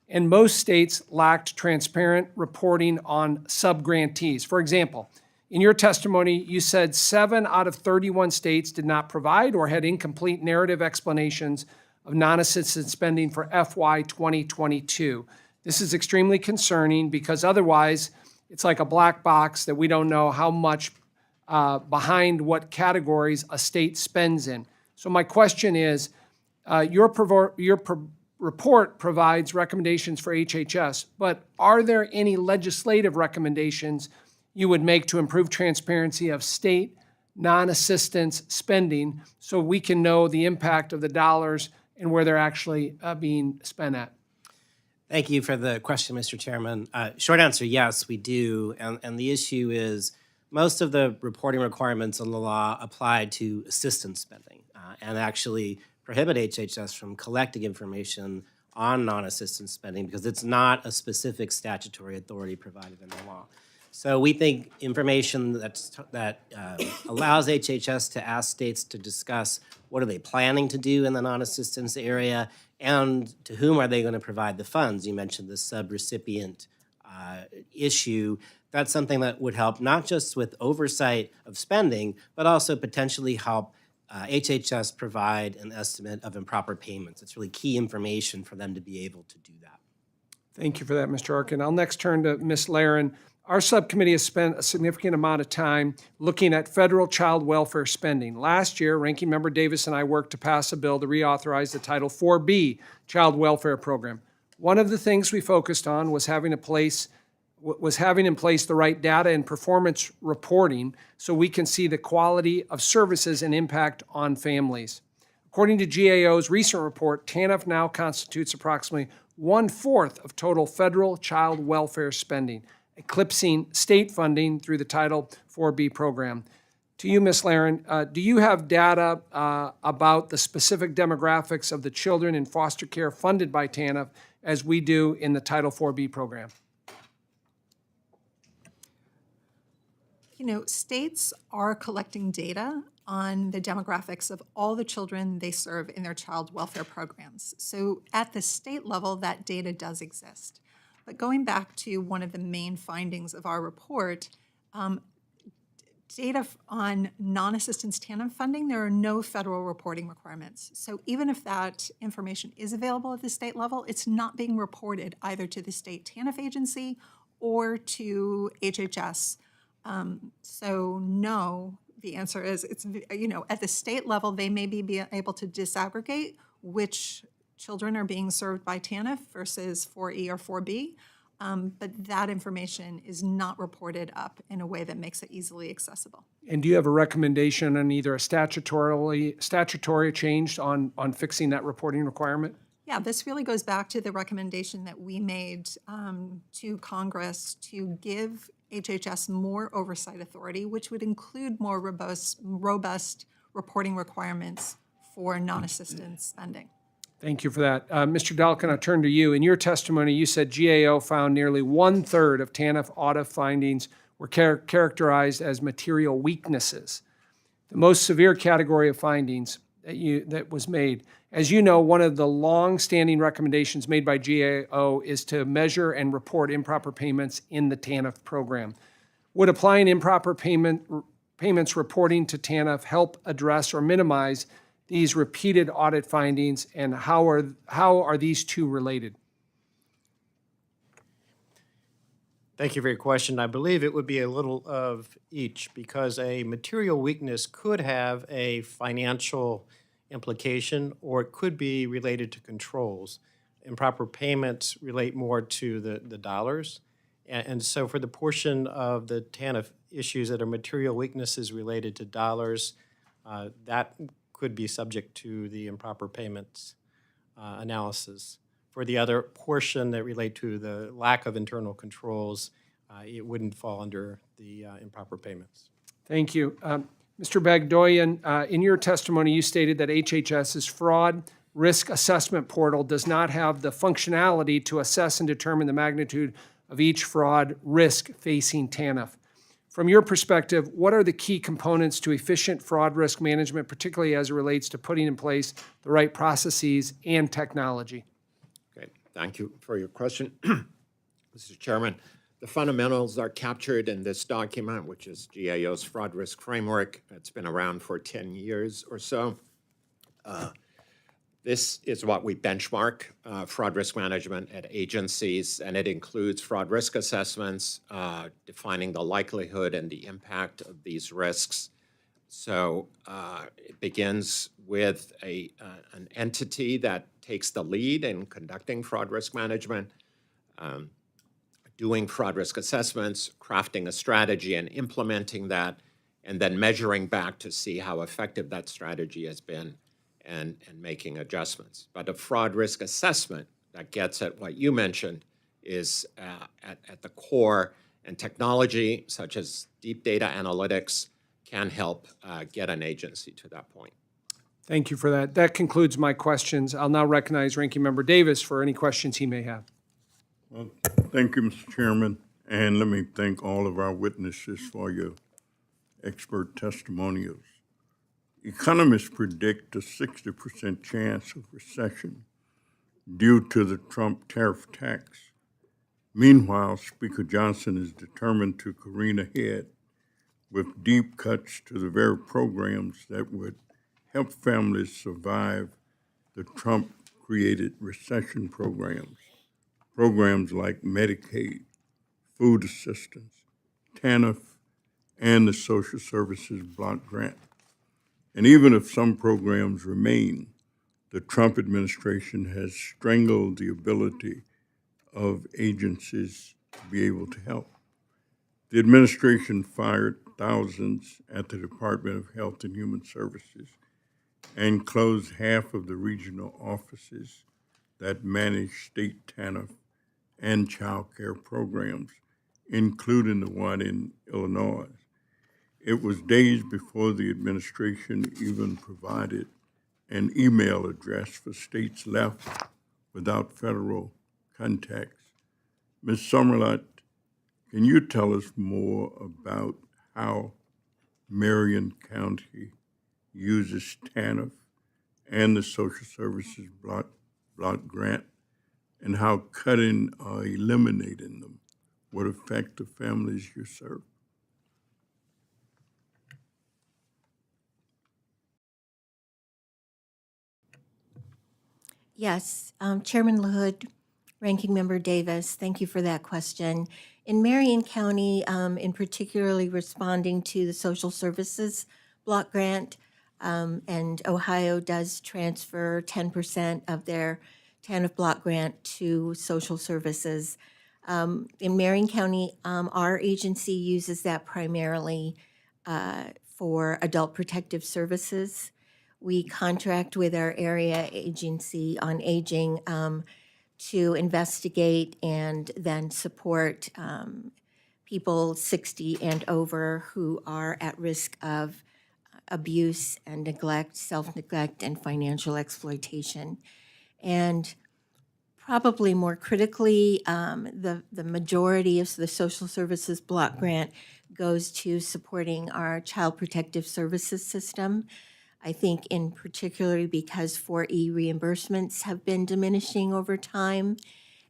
and most states lacked transparent reporting on subgrantees. For example, in your testimony, you said 7 out of 31 states did not provide or had incomplete narrative explanations of non-assisted spending for FY 2022. This is extremely concerning because otherwise it's like a black box that we don't know how much behind what categories a state spends in. So my question is, your report provides recommendations for HHS, but are there any legislative recommendations you would make to improve transparency of state non-assistance spending so we can know the impact of the dollars and where they're actually being spent at? Thank you for the question, Mr. Chairman. Short answer, yes, we do. And the issue is most of the reporting requirements in the law apply to assistance spending and actually prohibit HHS from collecting information on non-assistance spending because it's not a specific statutory authority provided in the law. So we think information that allows HHS to ask states to discuss what are they planning to do in the non-assistance area And to whom are they going to provide the funds? You mentioned the subrecipient issue. That's something that would help not just with oversight of spending, but also potentially help HHS provide an estimate of improper payments. It's really key information for them to be able to do that. Thank you for that, Mr. Arkin. I'll next turn to Ms. Laren. Our subcommittee has spent a significant amount of time looking at federal child welfare spending. Last year, Ranking Member Davis and I worked to pass a bill to reauthorize the Title IV-B Child Welfare Program. One of the things we focused on was having in place the right data and performance reporting so we can see the quality of services and impact on families. According to GAO's recent report, TANF now constitutes approximately 1/4 of total federal child welfare spending, eclipsing state funding through the Title IV-B program. To you, Ms. Laren, do you have data about the specific demographics of the children in foster care funded by TANF as we do in the Title IV-B program? You know, states are collecting data on the demographics of all the children they serve in their child welfare programs. So at the state level, that data does exist. But going back to one of the main findings of our report, data on non-assistance TANF funding, there are no federal reporting requirements. So even if that information is available at the state level, it's not being reported either to the state TANF agency or to HHS. So no, the answer is it's, you know, at the state level, they may be able to disaggregate which children are being served by TANF versus 4E or 4B, but that information is not reported up in a way that makes it easily accessible. And do you have a recommendation on either a statutory change on fixing that reporting requirement? Yeah, this really goes back to the recommendation that we made to Congress to give HHS more oversight authority, which would include more robust reporting requirements for non-assistance spending. Thank you for that. Mr. Dalkin, I'll turn to you. In your testimony, you said GAO found nearly 1/3 of TANF audit findings were characterized as material weaknesses. The most severe category of findings that was made. As you know, one of the long-standing recommendations made by GAO is to measure and report improper payments in the TANF program. Would applying improper payments reporting to TANF help address or minimize these repeated audit findings, and how are these two related? Thank you for your question. I believe it would be a little of each because a material weakness could have a financial implication or it could be related to controls. Improper payments relate more to the dollars. And so for the portion of the TANF issues that are material weaknesses related to dollars, that could be subject to the improper payments analysis. For the other portion that relate to the lack of internal controls, it wouldn't fall under the improper payments. Thank you. Mr. Bagdoyan, in your testimony, you stated that HHS's fraud risk assessment portal does not have the functionality to assess and determine the magnitude of each fraud risk facing TANF. From your perspective, what are the key components to efficient fraud risk management, particularly as it relates to putting in place the right processes and technology? Great. Thank you for your question. Mr. Chairman, the fundamentals are captured in this document, which is GAO's fraud risk framework. It's been around for 10 years or so. This is what we benchmark fraud risk management at agencies, and it includes fraud risk assessments, defining the likelihood and the impact of these risks. So it begins with an entity that takes the lead in conducting fraud risk management, doing fraud risk assessments, crafting a strategy and implementing that, and then measuring back to see how effective that strategy has been and making adjustments. But a fraud risk assessment that gets at what you mentioned is at the core, and technology such as deep data analytics can help get an agency to that point. Thank you for that. That concludes my questions. I'll now recognize Ranking Member Davis for any questions he may have. Well, thank you, Mr. Chairman, and let me thank all of our witnesses for your expert testimonials. Economists predict a 60% chance of recession due to the Trump tariff tax. Meanwhile, Speaker Johnson is determined to careen ahead with deep cuts to the very programs that would help families survive the Trump-created recession programs. Programs like Medicaid, food assistance, TANF, and the Social Services Block Grant. And even if some programs remain, the Trump administration has strangled the ability of agencies to be able to help. The administration fired thousands at the Department of Health and Human Services and closed half of the regional offices that manage state TANF and child care programs, including the one in Illinois. It was days before the administration even provided an email address for states left without federal contacts. Ms. Summerlot, can you tell us more about how Marion County uses TANF and the Social Services Block Grant, and how cutting or eliminating them would affect the families you serve? Yes, Chairman LaHood, Ranking Member Davis, thank you for that question. In Marion County, in particularly responding to the Social Services Block Grant, and Ohio does transfer 10% of their TANF Block Grant to social services. In Marion County, our agency uses that primarily for adult protective services. We contract with our area agency on aging to investigate and then support people 60 and over who are at risk of abuse and neglect, self-neglect, and financial exploitation. And probably more critically, the majority of the Social Services Block Grant goes to supporting our Child Protective Services system. I think in particular because 4E reimbursements have been diminishing over time,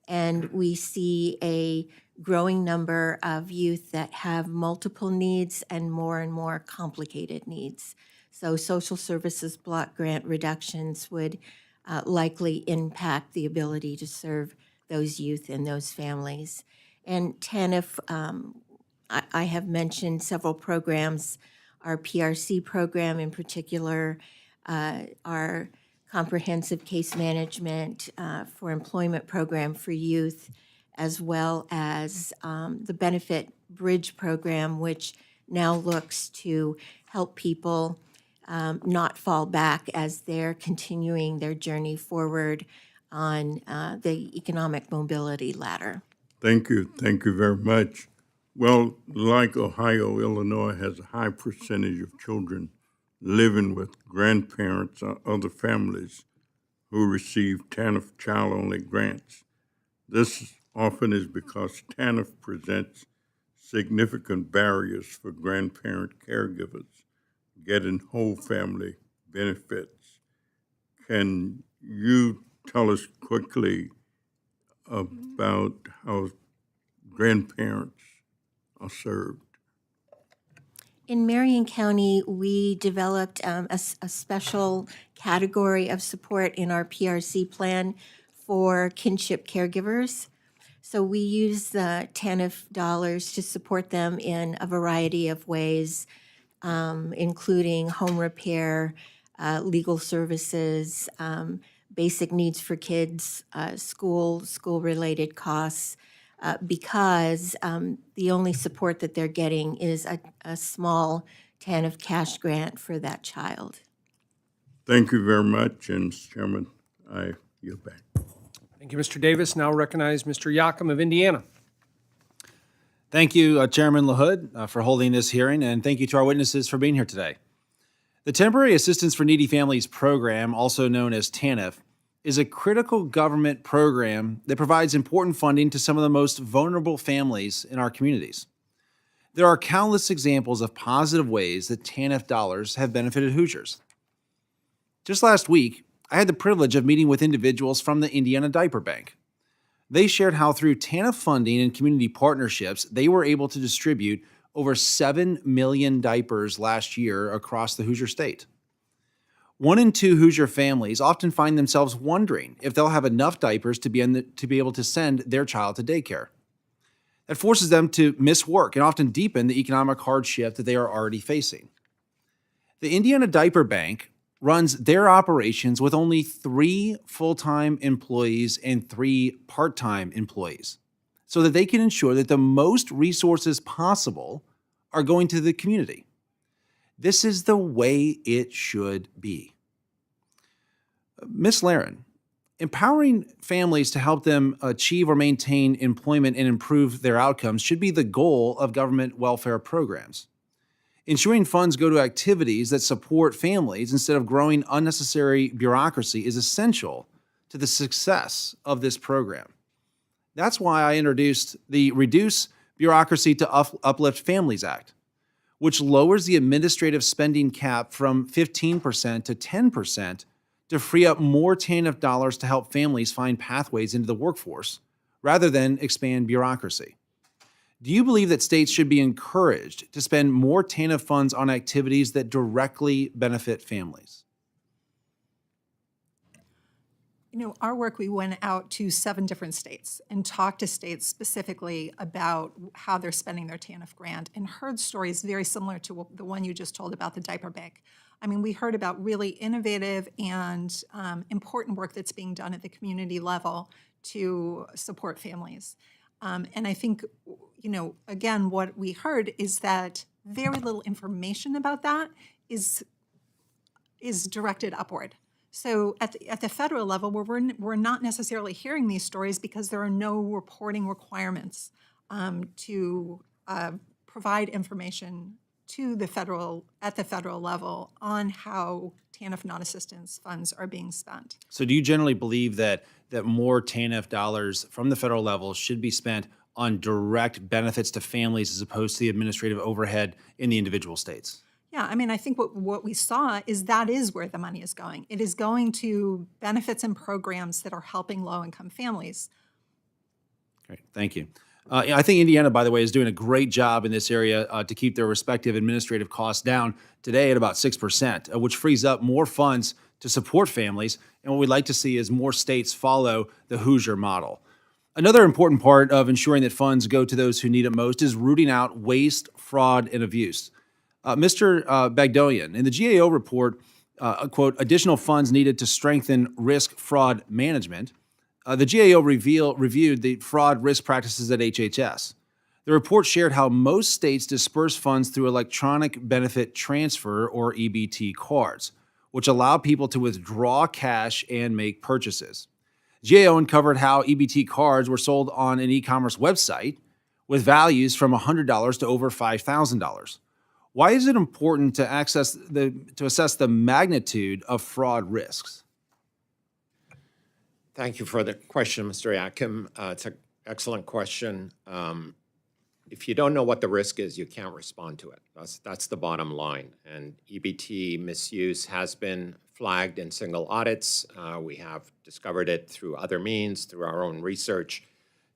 and we see a growing number of youth that have multiple needs and more complicated needs. So Social Services Block Grant reductions would likely impact the ability to serve those youth and those families. And TANF, I have mentioned several programs, our PRC program in particular, our comprehensive case management for employment program for youth, as well as the Benefit Bridge program, which now looks to help people not fall back as they're continuing their journey forward on the economic mobility ladder. Thank you very much. Well, like Ohio, Illinois has a high percentage of children living with grandparents or other families who receive TANF child-only grants. This often is because TANF presents significant barriers for grandparent caregivers getting whole family benefits. Can you tell us quickly about how grandparents are served? In Marion County, we developed a special category of support in our PRC plan for kinship caregivers. So we use the TANF dollars to support them in a variety of ways, including home repair, legal services, basic needs for kids, school-related costs, because the only support that they're getting is a small TANF cash grant for that child. Thank you very much, and Mr. Chairman, I yield back. Thank you, Mr. Davis. Now recognize Mr. Yakum of Indiana. Thank you, Chairman LaHood, for holding this hearing, and thank you to our witnesses for being here today. The Temporary Assistance for Needy Families Program, also known as TANF, is a critical government program that provides important funding to some of the most vulnerable families in our communities. There are countless examples of positive ways that TANF dollars have benefited Hoosiers. Just last week, I had the privilege of meeting with individuals from the Indiana Diaper Bank. They shared how through TANF funding and community partnerships, they were able to distribute over 7 million diapers last year across the Hoosier State. 1 in 2 Hoosier families often find themselves wondering if they'll have enough diapers to be able to send their child to daycare. That forces them to miss work and often deepen the economic hardship that they are already facing. The Indiana Diaper Bank runs their operations with only 3 full-time employees and 3 part-time employees so that they can ensure that the most resources possible are going to the community. This is the way it should be. Ms. Laren, empowering families to help them achieve or maintain employment and improve their outcomes should be the goal of government welfare programs. Ensuring funds go to activities that support families instead of growing unnecessary bureaucracy is essential to the success of this program. That's why I introduced the Reduce Bureaucracy to Uplift Families Act, which lowers the administrative spending cap from 15% to 10% to free up more TANF dollars to help families find pathways into the workforce rather than expand bureaucracy. Do you believe that states should be encouraged to spend more TANF funds on activities that directly benefit families? You know, our work, we went out to 7 different states and talked to states specifically about how they're spending their TANF grant and heard stories very similar to the one you just told about the diaper bank. I mean, we heard about really innovative and important work that's being done at the community level to support families. And I think, you know, again, what we heard is that very little information about that is directed upward. So at the federal level, we're not necessarily hearing these stories because there are no reporting requirements to provide information to the at the federal level on how TANF non-assistance funds are being spent. So do you generally believe that more TANF dollars from the federal level should be spent on direct benefits to families as opposed to the administrative overhead in the individual states? Yeah, I mean, I think what we saw is that is where the money is going. It is going to benefits and programs that are helping low-income families. Great, thank you. I think Indiana, by the way, is doing a great job in this area to keep their respective administrative costs down today at about 6%, which frees up more funds to support families. And what we'd like to see is more states follow the Hoosier model. Another important part of ensuring that funds go to those who need it most is rooting out waste, fraud, and abuse. Mr. Bagdoyan, in the GAO report, quote, additional funds needed to strengthen risk fraud management, the GAO reviewed the fraud risk practices at HHS. The report shared how most states disperse funds through electronic benefit transfer, or EBT cards, which allow people to withdraw cash and make purchases. GAO uncovered how EBT cards were sold on an e-commerce website with values from $100 to over $5,000. Why is it important to assess the magnitude of fraud risks? Thank you for the question, Mr. Yakim. It's an excellent question. If you don't know what the risk is, you can't respond to it. That's the bottom line. And EBT misuse has been flagged in single audits. We have discovered it through other means, through our own research.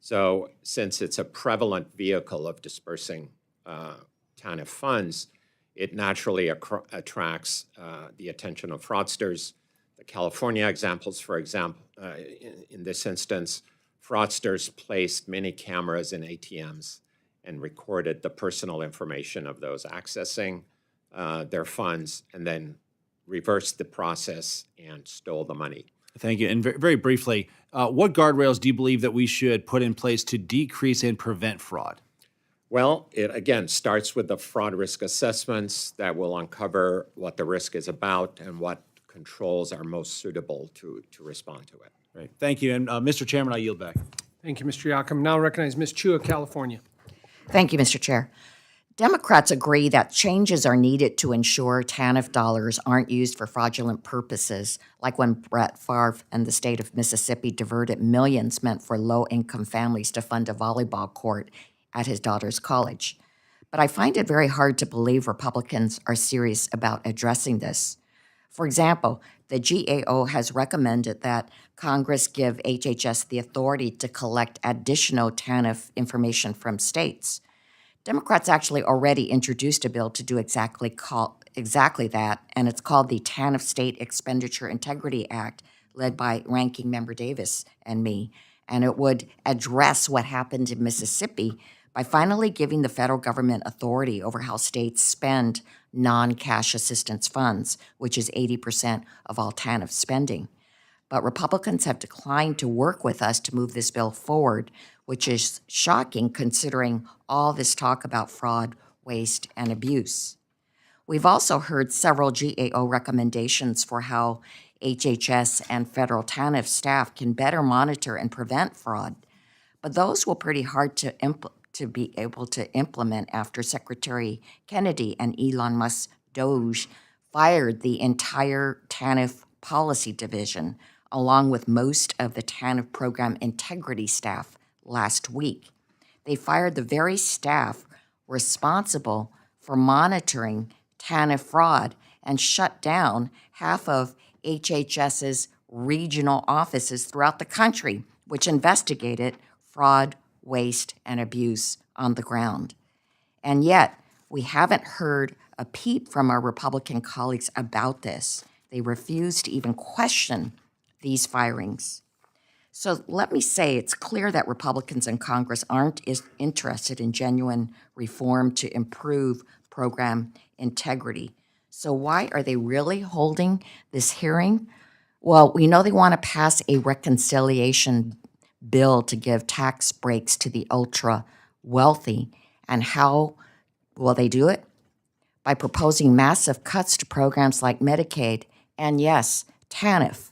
So since it's a prevalent vehicle of dispersing TANF funds, it naturally attracts the attention of fraudsters. The California examples, for example, in this instance, fraudsters placed many cameras in ATMs and recorded the personal information of those accessing their funds, and then reversed the process and stole the money. Thank you. And very briefly, what guardrails do you believe that we should put in place to decrease and prevent fraud? Well, it again starts with the fraud risk assessments that will uncover what the risk is about and what controls are most suitable to respond to it. Great. Thank you. And Mr. Chairman, I yield back. Thank you, Mr. Yakum. Now recognize Ms. Chu of California. Thank you, Mr. Chair. Democrats agree that changes are needed to ensure TANF dollars aren't used for fraudulent purposes, like when Brett Favre and the state of Mississippi diverted millions meant for low-income families to fund a volleyball court at his daughter's college. But I find it very hard to believe Republicans are serious about addressing this. For example, the GAO has recommended that Congress give HHS the authority to collect additional TANF information from states. Democrats actually already introduced a bill to do exactly that, and it's called the TANF State Expenditure Integrity Act, led by Ranking Member Davis and me, and it would address what happened in Mississippi by finally giving the federal government authority over how states spend non-cash assistance funds, which is 80% of all TANF spending. But Republicans have declined to work with us to move this bill forward, which is shocking considering all this talk about fraud, waste, and abuse. We've also heard several GAO recommendations for how HHS and federal TANF staff can better monitor and prevent fraud, but those were pretty hard to be able to implement after Secretary Kennedy and Elon Musk's DOGE fired the entire TANF policy division, along with most of the TANF program integrity staff last week. They fired the very staff responsible for monitoring TANF fraud and shut down half of HHS's regional offices throughout the country, which investigated fraud, waste, and abuse on the ground. And yet, we haven't heard a peep from our Republican colleagues about this. They refuse to even question these firings. So let me say it's clear that Republicans in Congress aren't interested in genuine reform to improve program integrity. So why are they really holding this hearing? Well, we know they want to pass a reconciliation bill to give tax breaks to the ultra wealthy. And how will they do it? By proposing massive cuts to programs like Medicaid and, yes, TANF.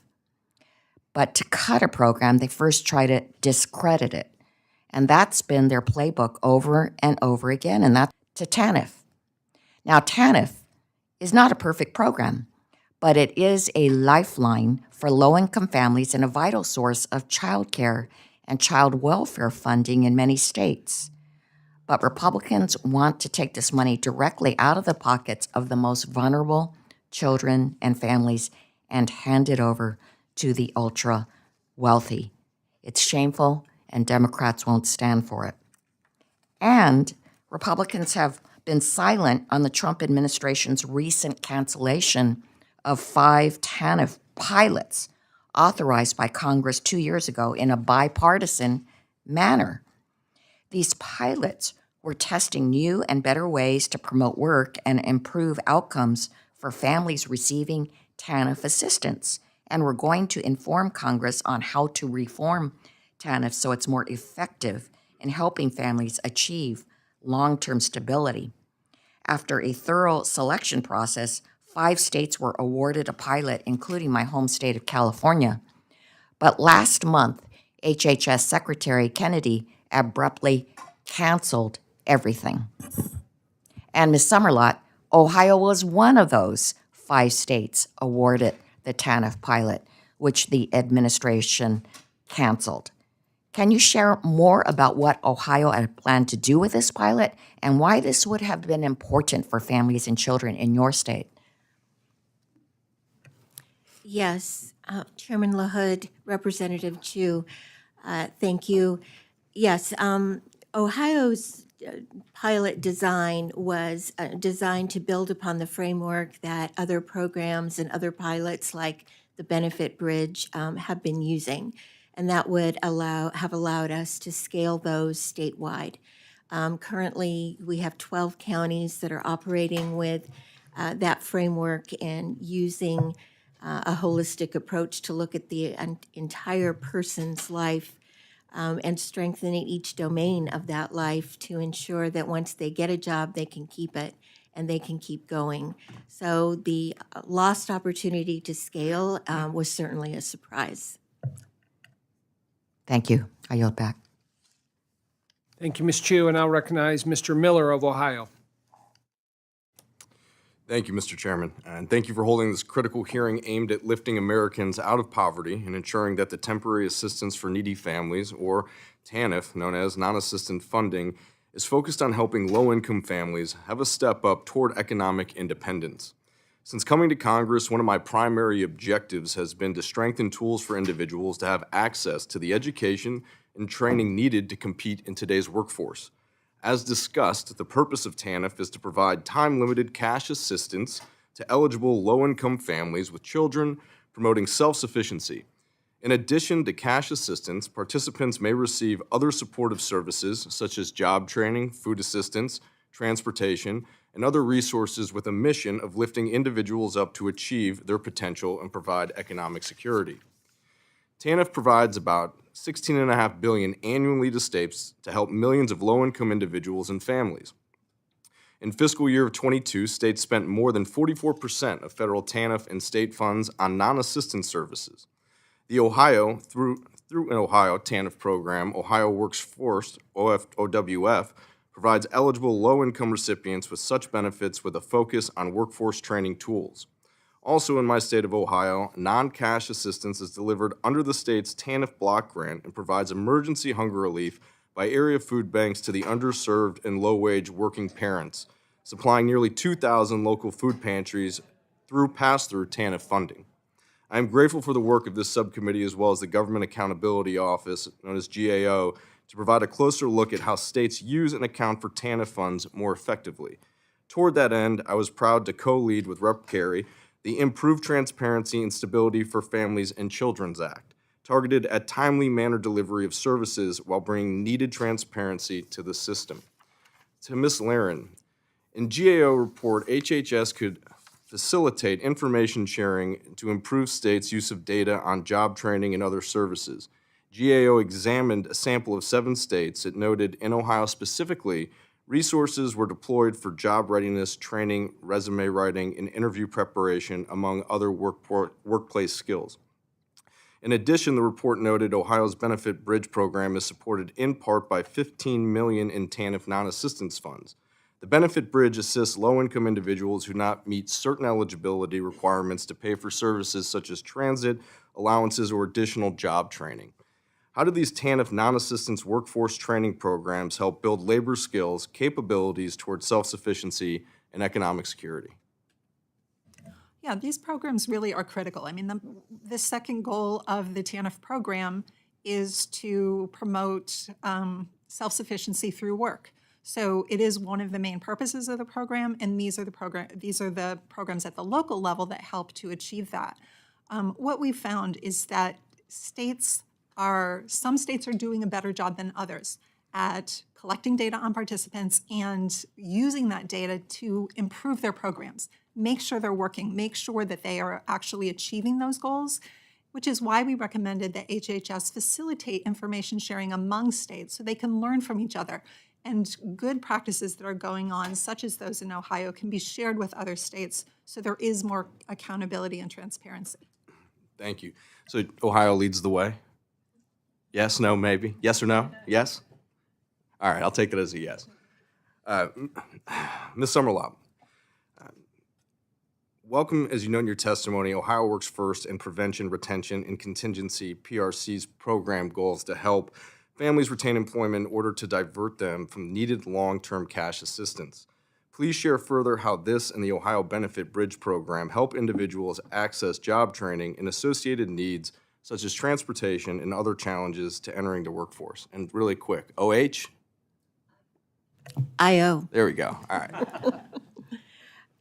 But to cut a program, they first try to discredit it. And that's been their playbook over and over again, and that's to TANF. Now, TANF is not a perfect program, but it is a lifeline for low-income families and a vital source of child care and child welfare funding in many states. But Republicans want to take this money directly out of the pockets of the most vulnerable children and families and hand it over to the ultra wealthy. It's shameful, and Democrats won't stand for it. And Republicans have been silent on the Trump administration's recent cancellation of 5 TANF pilots authorized by Congress 2 years ago in a bipartisan manner. These pilots were testing new and better ways to promote work and improve outcomes for families receiving TANF assistance, and we're going to inform Congress on how to reform TANF so it's more effective in helping families achieve long-term stability. After a thorough selection process, 5 states were awarded a pilot, including my home state of California. But last month, HHS Secretary Kennedy abruptly canceled everything. And Ms. Summerlot, Ohio was one of those 5 states awarded the TANF pilot, which the administration canceled. Can you share more about what Ohio had planned to do with this pilot and why this would have been important for families and children in your state? Yes, Chairman LaHood, Representative Chu, thank you. Yes, Ohio's pilot design was designed to build upon the framework that other programs and other pilots like the Benefit Bridge have been using, and that would have allowed us to scale those statewide. Currently, we have 12 counties that are operating with that framework and using a holistic approach to look at the entire person's life and strengthening each domain of that life to ensure that once they get a job, they can keep it and they can keep going. So the lost opportunity to scale was certainly a surprise. Thank you. I yield back. Thank you, Ms. Chu, and I'll recognize Mr. Miller of Ohio. Thank you, Mr. Chairman, and thank you for holding this critical hearing aimed at lifting Americans out of poverty and ensuring that the Temporary Assistance for Needy Families, or TANF, known as Non-Assistant Funding, is focused on helping low-income families have a step up toward economic independence. Since coming to Congress, one of my primary objectives has been to strengthen tools for individuals to have access to the education and training needed to compete in today's workforce. As discussed, the purpose of TANF is to provide time-limited cash assistance to eligible low-income families with children, promoting self-sufficiency. In addition to cash assistance, participants may receive other supportive services such as job training, food assistance, transportation, and other resources with a mission of lifting individuals up to achieve their potential and provide economic security. TANF provides about $16.5 billion annually to states to help millions of low-income individuals and families. In fiscal year of '22, states spent more than 44% of federal TANF and state funds on non-assistance services. The Ohio, through an Ohio TANF program, Ohio Works First, OWF, provides eligible low-income recipients with such benefits with a focus on workforce training tools. Also in my state of Ohio, non-cash assistance is delivered under the state's TANF block grant and provides emergency hunger relief by area food banks to the underserved and low-wage working parents, supplying nearly 2,000 local food pantries through pass-through TANF funding. I am grateful for the work of this subcommittee as well as the Government Accountability Office, known as GAO, to provide a closer look at how states use and account for TANF funds more effectively. Toward that end, I was proud to co-lead with Rep. Carey the Improved Transparency and Stability for Families and Children's Act, targeted at timely manner delivery of services while bringing needed transparency to the system. To Ms. Laren, in GAO report, HHS could facilitate information sharing to improve states' use of data on job training and other services. GAO examined a sample of 7 states. It noted in Ohio specifically, resources were deployed for job readiness, training, resume writing, and interview preparation, among other workplace skills. In addition, the report noted Ohio's Benefit Bridge program is supported in part by $15 million in TANF non-assistance funds. The Benefit Bridge assists low-income individuals who not meet certain eligibility requirements to pay for services such as transit, allowances, or additional job training. How do these TANF non-assistance workforce training programs help build labor skills, capabilities towards self-sufficiency and economic security? Yeah, these programs really are critical. I mean, the second goal of the TANF program is to promote self-sufficiency through work. So it is one of the main purposes of the program, and these are the programs at the local level that help to achieve that. What we found is that some states are doing a better job than others at collecting data on participants and using that data to improve their programs, make sure they're working, make sure that they are actually achieving those goals, which is why we recommended that HHS facilitate information sharing among states so they can learn from each other. And good practices that are going on, such as those in Ohio, can be shared with other states so there is more accountability and transparency. Thank you. So Ohio leads the way? Yes, no, maybe? Yes or no? Yes? All right, I'll take it as a yes. Ms. Summerlop, welcome, as you know in your testimony, Ohio Works First and Prevention, Retention, and Contingency, PRC's program goals to help families retain employment in order to divert them from needed long-term cash assistance. Please share further how this and the Ohio Benefit Bridge program help individuals access job training and associated needs such as transportation and other challenges to entering the workforce. And really quick, OH? IO. There we go. All right.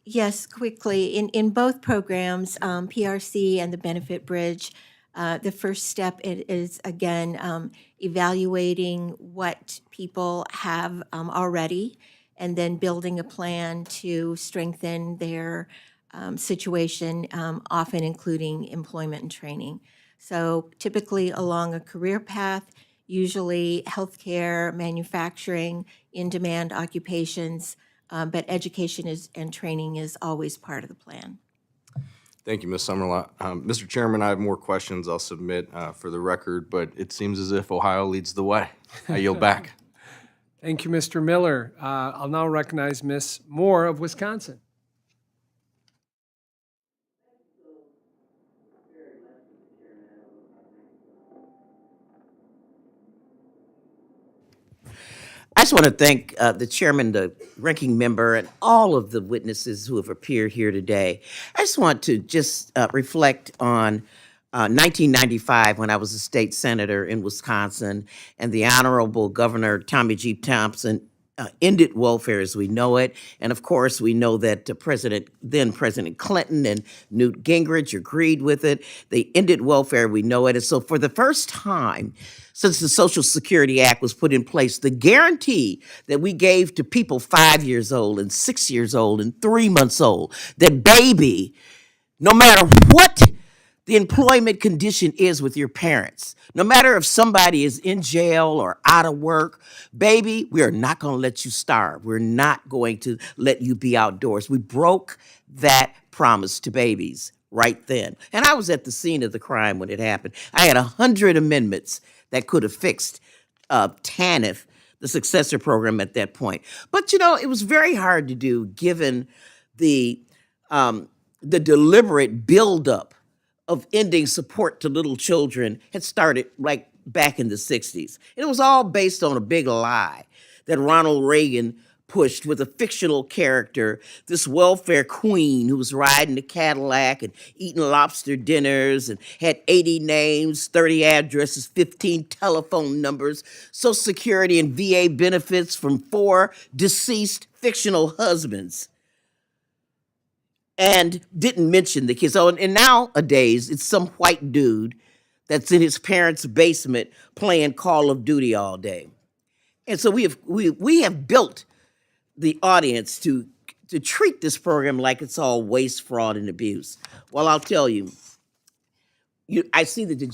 Yes, quickly. In both programs, PRC and the Benefit Bridge, the first step is, again, evaluating what people have already and then building a plan to strengthen their situation, often including employment and training. So typically along a career path, usually healthcare, manufacturing, in-demand occupations, but education and training is always part of the plan. Thank you, Ms. Summerlot. Mr. Chairman, I have more questions I'll submit for the record, but it seems as if Ohio leads the way. I yield back. Thank you, Mr. Miller. I'll now recognize Ms. Moore of Wisconsin. I just want to thank the chairman, the ranking member, and all of the witnesses who have appeared here today. I just want to reflect on 1995 when I was a state senator in Wisconsin, and the Honorable Governor Tommy G. Thompson ended welfare as we know it. And of course, we know that then President Clinton and Newt Gingrich agreed with it. They ended welfare, we know it. And so for the first time since the Social Security Act was put in place, the guarantee that we gave to people 5 years old and 6 years old and 3 months old, that baby, no matter what the employment condition is with your parents, no matter if somebody is in jail or out of work, baby, we are not going to let you starve. We're not going to let you be outdoors. We broke that promise to babies right then. And I was at the scene of the crime when it happened. I had 100 amendments that could have fixed TANF, the successor program at that point. But, it was very hard to do given the deliberate buildup of ending support to little children had started like back in the 60s. And it was all based on a big lie that Ronald Reagan pushed with a fictional character, this welfare queen who was riding a Cadillac and eating lobster dinners and had 80 names, 30 addresses, 15 telephone numbers, Social Security and VA benefits from 4 deceased fictional husbands. And didn't mention the kids. So, and nowadays, it's some white dude that's in his parents' basement playing Call of Duty all day. And so we have built the audience to treat this program like it's all waste, fraud, and abuse. Well, I'll tell you, I see that the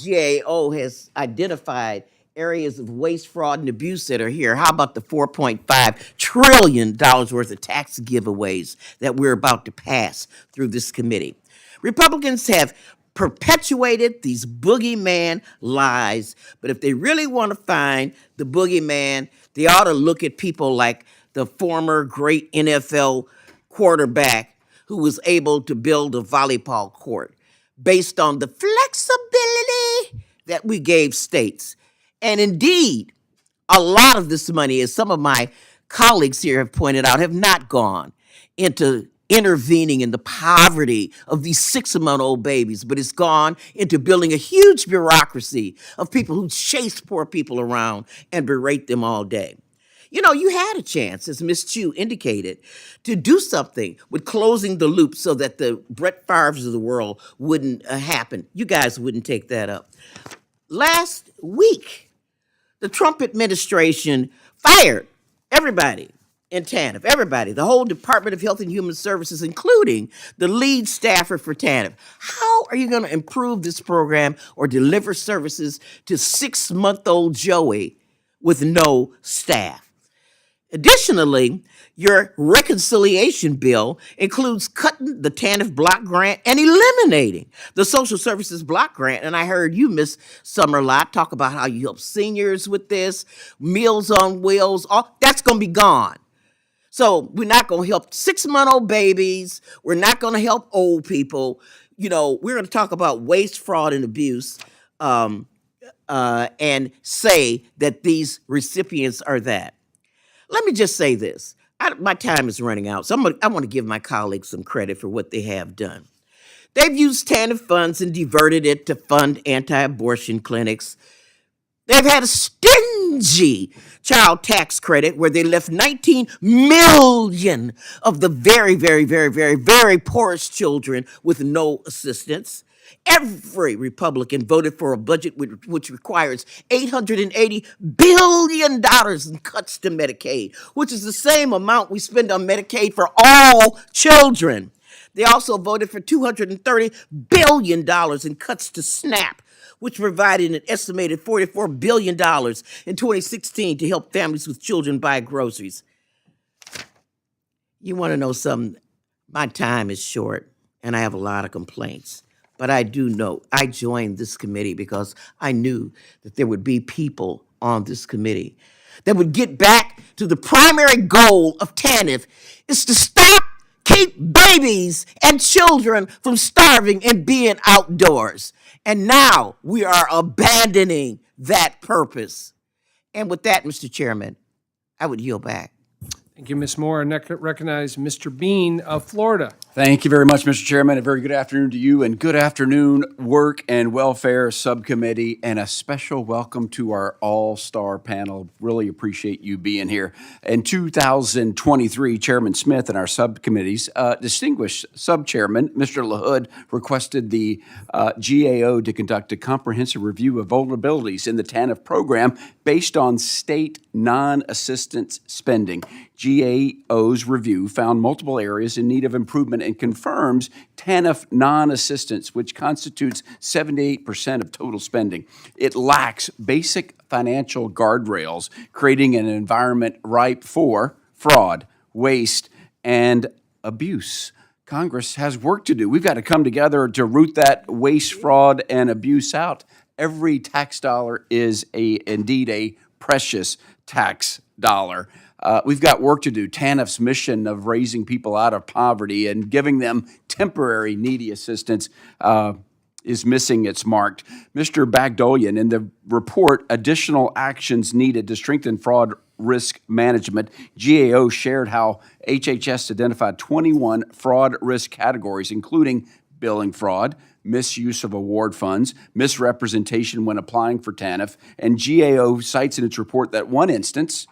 GAO has identified areas of waste, fraud, and abuse that are here. How about the $4.5 trillion worth of tax giveaways that we're about to pass through this committee? Republicans have perpetuated these boogeyman lies, but if they really want to find the boogeyman, they ought to look at people like the former great NFL quarterback who was able to build a volleyball court based on the flexibility that we gave states. And indeed, a lot of this money, as some of my colleagues here have pointed out, have not gone into intervening in the poverty of these 6-month-old babies, but it's gone into building a huge bureaucracy of people who chase poor people around and berate them all day. You had a chance, as Ms. Chu indicated, to do something with closing the loop so that the Brett Favres of the world wouldn't happen. You guys wouldn't take that up. Last week, the Trump administration fired everybody in TANF, everybody, the whole Department of Health and Human Services, including the lead staffer for TANF. How are you going to improve this program or deliver services to 6-month-old Joey with no staff? Additionally, your reconciliation bill includes cutting the TANF block grant and eliminating the social services block grant. And I heard you, Ms. Summerlot, talk about how you help seniors with this, Meals on Wheels, all that's going to be gone. So we're not going to help 6-month-old babies. We're not going to help old people. We're going to talk about waste, fraud, and abuse and say that these recipients are that. Let me just say this. My time is running out, so I want to give my colleagues some credit for what they have done. They've used TANF funds and diverted it to fund anti-abortion clinics. They've had a stingy child tax credit where they left 19 million of the very, very, very, very, very poorest children with no assistance. Every Republican voted for a budget which requires $880 billion in cuts to Medicaid, which is the same amount we spend on Medicaid for all children. They also voted for $230 billion in cuts to SNAP, which provided an estimated $44 billion in 2016 to help families with children buy groceries. You want to know something? My time is short, and I have a lot of complaints. But I do know, I joined this committee because I knew that there would be people on this committee that would get back to the primary goal of TANF is to keep babies and children from starving and being outdoors. And now we are abandoning that purpose. And with that, Mr. Chairman, I would yield back. Thank you, Ms. Moore. I recognize Mr. Bean of Florida. Thank you very much, Mr. Chairman. A very good afternoon to you, and good afternoon, Work and Welfare Subcommittee, and a special welcome to our all-star panel. Really appreciate you being here. In 2023, Chairman Smith and our subcommittees, distinguished sub-chairman, Mr. LaHood, requested the GAO to conduct a comprehensive review of vulnerabilities in the TANF program based on state non-assistance spending. GAO's review found multiple areas in need of improvement and confirms TANF non-assistance, which constitutes 78% of total spending. It lacks basic financial guardrails, creating an environment ripe for fraud, waste, and abuse. Congress has work to do. We've got to come together to root that waste, fraud, and abuse out. Every tax dollar is indeed a precious tax dollar. We've got work to do. TANF's mission of raising people out of poverty and giving them temporary needy assistance is missing its mark. Mr. Bagdolian, in the report, Additional Actions Needed to Strengthen Fraud Risk Management, GAO shared how HHS identified 21 fraud risk categories, including billing fraud, misuse of award funds, misrepresentation when applying for TANF, and GAO cites in its report that one instance,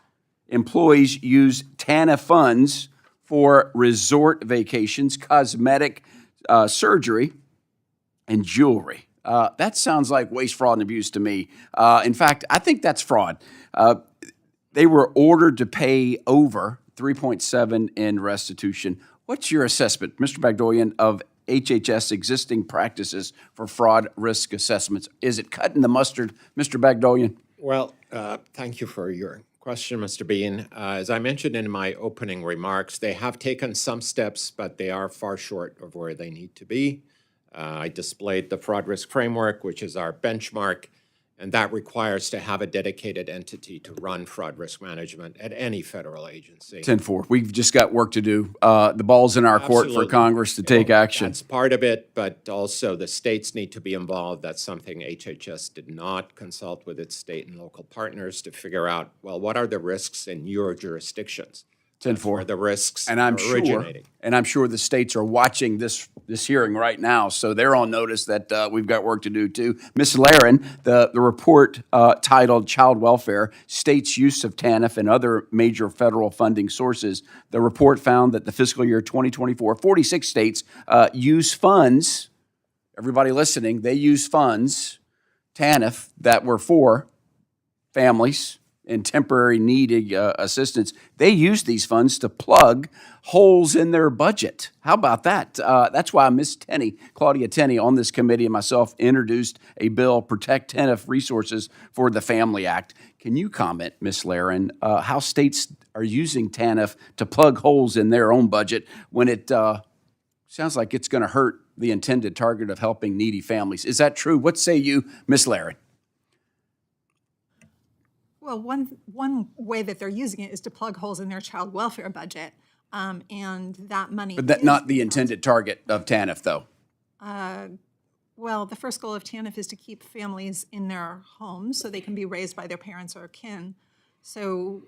employees use TANF funds for resort vacations, cosmetic surgery, and jewelry. That sounds like waste, fraud, and abuse to me. In fact, I think that's fraud. They were ordered to pay over $3.7 in restitution. What's your assessment, Mr. Bagdolian, of HHS existing practices for fraud risk assessments? Is it cutting the mustard, Mr. Bagdolian? Well, thank you for your question, Mr. Bean. As I mentioned in my opening remarks, they have taken some steps, but they are far short of where they need to be. I displayed the fraud risk framework, which is our benchmark, and that requires to have a dedicated entity to run fraud risk management at any federal agency. 10-4. We've just got work to do. The ball's in our court for Absolutely. Congress to take action. That's part of it, but also the states need to be involved. That's something HHS did not consult with its state and local partners to figure out, well, what are the risks in your jurisdictions? 10-4. Where the risks And I'm are originating. sure the states are watching this hearing right now, so they're on notice that we've got work to do too. Ms. Laren, the report titled Child Welfare, States' Use of TANF and Other Major Federal Funding Sources, the report found that the fiscal year 2024, 46 states use funds, everybody listening, they use funds, TANF, that were for families and temporary needed assistance. They use these funds to plug holes in their budget. How about that? That's why Ms. Tenney, Claudia Tenney, on this committee and myself introduced a bill, Protect TANF Resources for the Family Act. Can you comment, Ms. Laren, how states are using TANF to plug holes in their own budget when it sounds like it's going to hurt the intended target of helping needy families? Is that true? What say you, Ms. Laren? Well, one way that they're using it is to plug holes in their child welfare budget, and that money. But that's not the intended target of TANF, though. Well, the first goal of TANF is to keep families in their homes so they can be raised by their parents or kin. So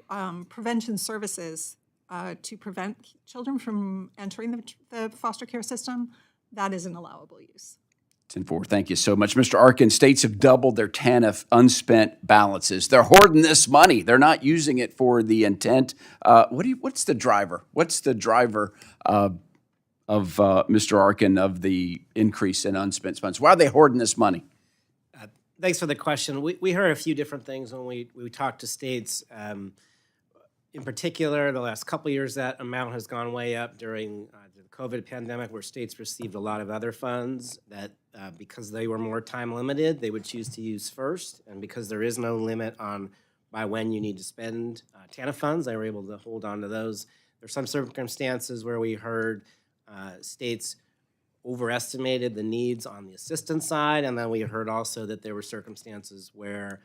prevention services to prevent children from entering the foster care system, that is an allowable use. 10-4. Thank you so much. Mr. Arkin, states have doubled their TANF unspent balances. They're hoarding this money. They're not using it for the intent. What's the driver? What's the driver of Mr. Arkin of the increase in unspent funds? Why are they hoarding this money? Thanks for the question. We heard a few different things when we talked to states. In particular, the last couple of years, that amount has gone way up during the COVID pandemic, where states received a lot of other funds that, because they were more time limited, they would choose to use first. And because there is no limit on by when you need to spend TANF funds, they were able to hold on to those. There's some circumstances where we heard states overestimated the needs on the assistance side, and then we heard also that there were circumstances where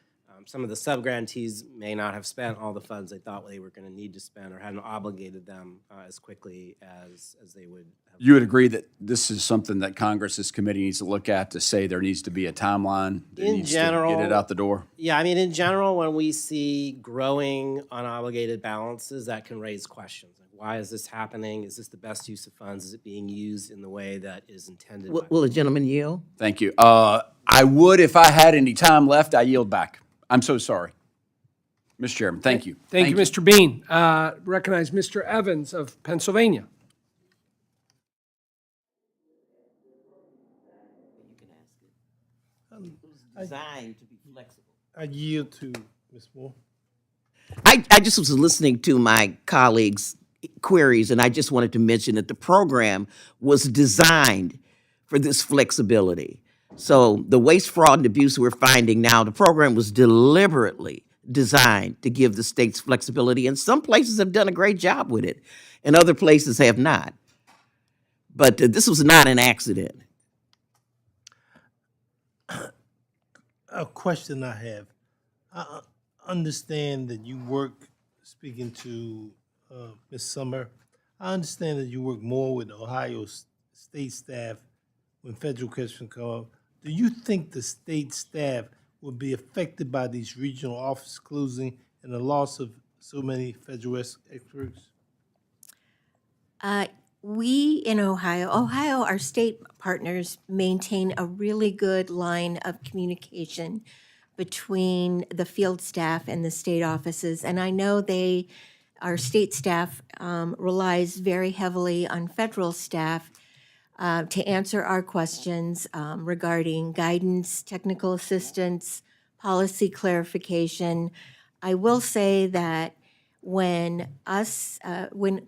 Some of the sub-grantees may not have spent all the funds they thought they were going to need to spend or hadn't obligated them as quickly as they would have. You would agree that this is something that Congress, this committee needs to look at to say there needs to be a timeline that In needs general, to get it out the door? Yeah, I mean, in general, when we see growing unobligated balances, that can raise questions. Like, why is this happening? Is this the best use of funds? Is it being used in the way that is intended? Will the gentleman yield? Thank you. I would if I had any time left. I yield back. I'm so sorry. Mr. Chairman, thank you. Thank you, Mr. Bean. Recognize Mr. Evans of Pennsylvania. Designed to be flexible. I yield to Ms. Moore. I just was listening to my colleagues' queries, and I just wanted to mention that the program was designed for this flexibility. So the waste, fraud, and abuse we're finding now, the program was deliberately designed to give the states flexibility, and some places have done a great job with it, and other places have not. But this was not an accident. A question I have. I understand that you work, speaking to Ms. Summer, I understand that you work more with Ohio state staff when federal questions come up. Do you think the state staff will be affected by these regional offices closing and the loss of so many federal experts? We in Ohio, our state partners maintain a really good line of communication between the field staff and the state offices. And I know our state staff relies very heavily on federal staff to answer our questions regarding guidance, technical assistance, policy clarification. I will say that when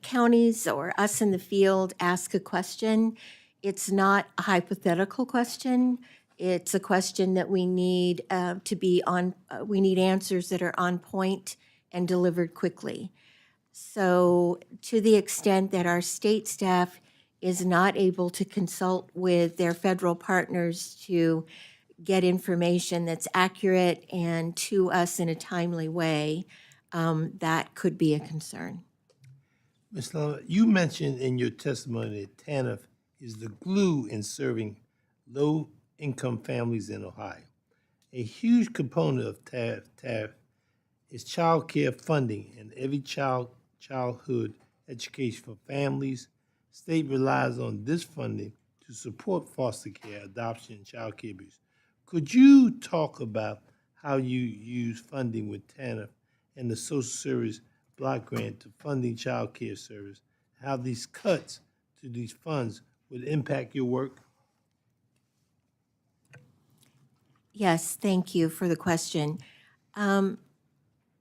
counties or us in the field ask a question, it's not a hypothetical question. It's a question that we need we need answers that are on point and delivered quickly. So to the extent that our state staff is not able to consult with their federal partners to get information that's accurate and to us in a timely way, that could be a concern. Ms. Lambert, you mentioned in your testimony that TANF is the glue in serving low-income families in Ohio. A huge component of TANF is child care funding and every childhood education for families. State relies on this funding to support foster care, adoption, and child care abuse. Could you talk about how you use funding with TANF and the Social Service Block Grant to funding child care service, how these cuts to these funds would impact your work? Yes, thank you for the question.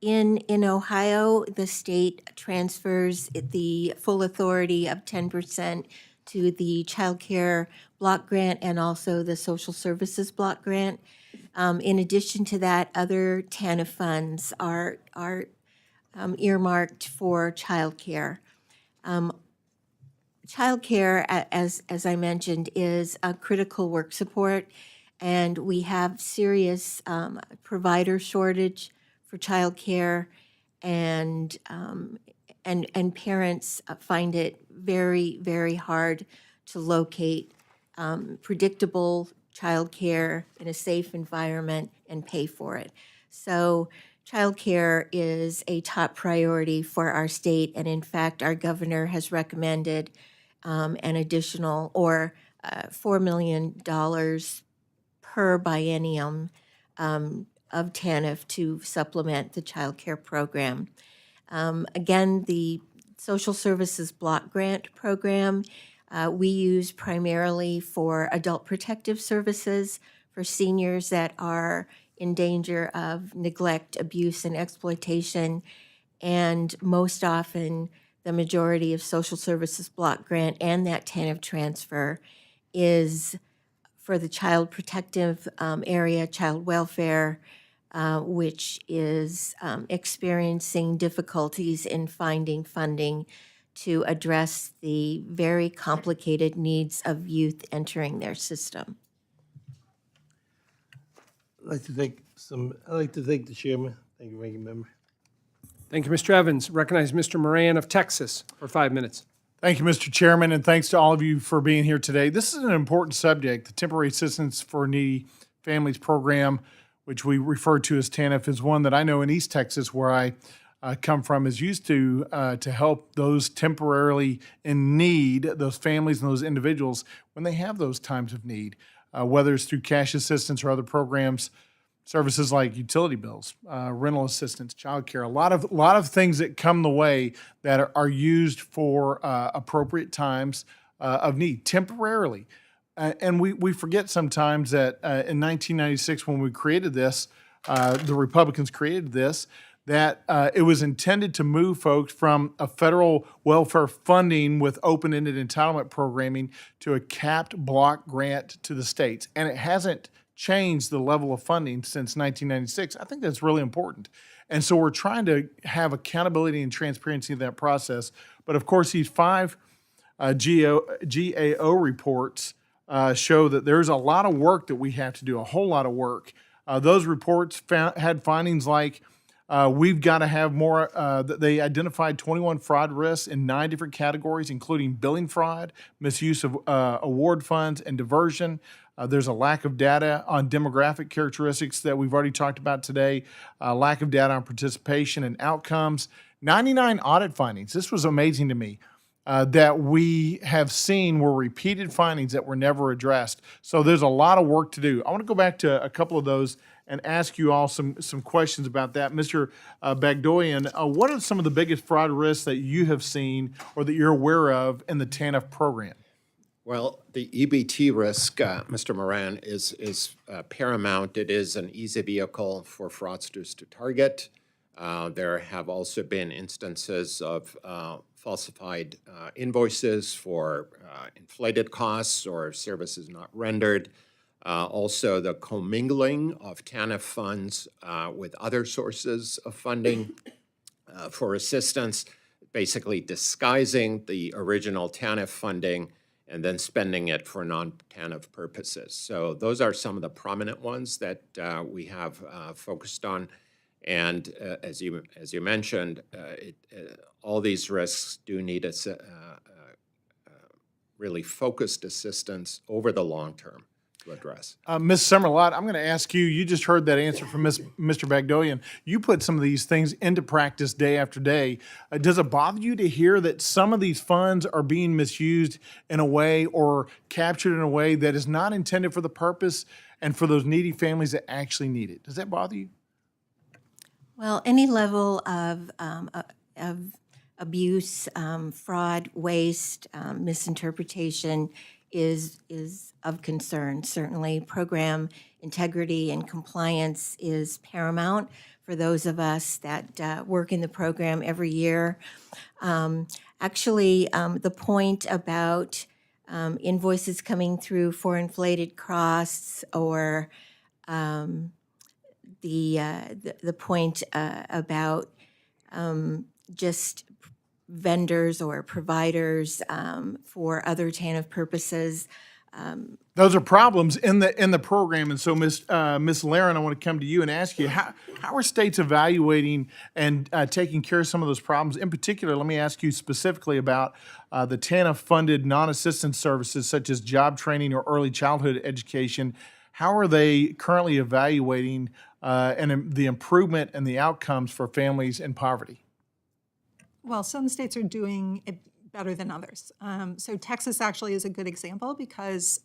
In Ohio, the state transfers the full authority of 10% to the child care block grant and also the social services block grant. In addition to that, other TANF funds are earmarked for child care. Child care, as I mentioned, is a critical work support, and we have serious provider shortage for child care, and parents find it very, very hard to locate predictable child care in a safe environment and pay for it. So child care is a top priority for our state, and in fact, our governor has recommended an additional or $4 million per biennium of TANF to supplement the child care program. Again, the Social Services Block Grant Program we use primarily for adult protective services for seniors that are in danger of neglect, abuse, and exploitation. And most often, the majority of Social Services Block Grant and that TANF transfer is for the child protective area, child welfare, which is experiencing difficulties in finding funding to address the very complicated needs of youth entering their system. I'd like to thank the chairman. Thank you, ranking member. Thank you, Mr. Evans. Recognize Mr. Moran of Texas for 5 minutes. Thank you, Mr. Chairman, and thanks to all of you for being here today. This is an important subject. The Temporary Assistance for Needy Families Program, which we refer to as TANF, is one that I know in East Texas, where I come from, is used to help those temporarily in need, those families and those individuals, when they have those times of need, whether it's through cash assistance or other programs, services like utility bills, rental assistance, childcare, a lot of things that come the way that are used for appropriate times of need temporarily. And we forget sometimes that in 1996, when we created this, the Republicans created this, that it was intended to move folks from a federal welfare funding with open-ended entitlement programming to a capped block grant to the states. And it hasn't changed the level of funding since 1996. I think that's really important. And so we're trying to have accountability and transparency in that process. But of course, these 5 GAO reports show that there's a lot of work that we have to do, a whole lot of work. Those reports had findings like we've got to have more, they identified 21 fraud risks in 9 different categories, including billing fraud, misuse of award funds, and diversion. There's a lack of data on demographic characteristics that we've already talked about today, lack of data on participation and outcomes, 99 audit findings. This was amazing to me. That we have seen were repeated findings that were never addressed. So there's a lot of work to do. I want to go back to a couple of those and ask you all some questions about that. Mr. Bagdoyan, what are some of the biggest fraud risks that you have seen or that you're aware of in the TANF program? Well, the EBT risk, Mr. Moran, is paramount. It is an easy vehicle for fraudsters to target. There have also been instances of falsified invoices for inflated costs or services not rendered. Also, the commingling of TANF funds with other sources of funding for assistance, basically disguising the original TANF funding and then spending it for non-TANF purposes. So those are some of the prominent ones that we have focused on. And as you mentioned, all these risks do need really focused assistance over the long term to address. Ms. Summerlot, I'm going to ask you, you just heard that answer from Mr. Bagdoyan. You put some of these things into practice day after day. Does it bother you to hear that some of these funds are being misused in a way or captured in a way that is not intended for the purpose and for those needy families that actually need it? Does that bother you? Well, any level of abuse, fraud, waste, misinterpretation is of concern. Certainly, program integrity and compliance is paramount for those of us that work in the program every year. Actually, the point about invoices coming through for inflated costs or the point about just vendors or providers for other TANF purposes. Those are problems in the program, and so Ms. Laren, I want to come to you and ask you how are states evaluating and taking care of some of those problems? In particular, let me ask you specifically about the TANF-funded non-assistance services such as job training or early childhood education. How are they currently evaluating and the improvement and the outcomes for families in poverty? Well, some states are doing it better than others. So Texas actually is a good example because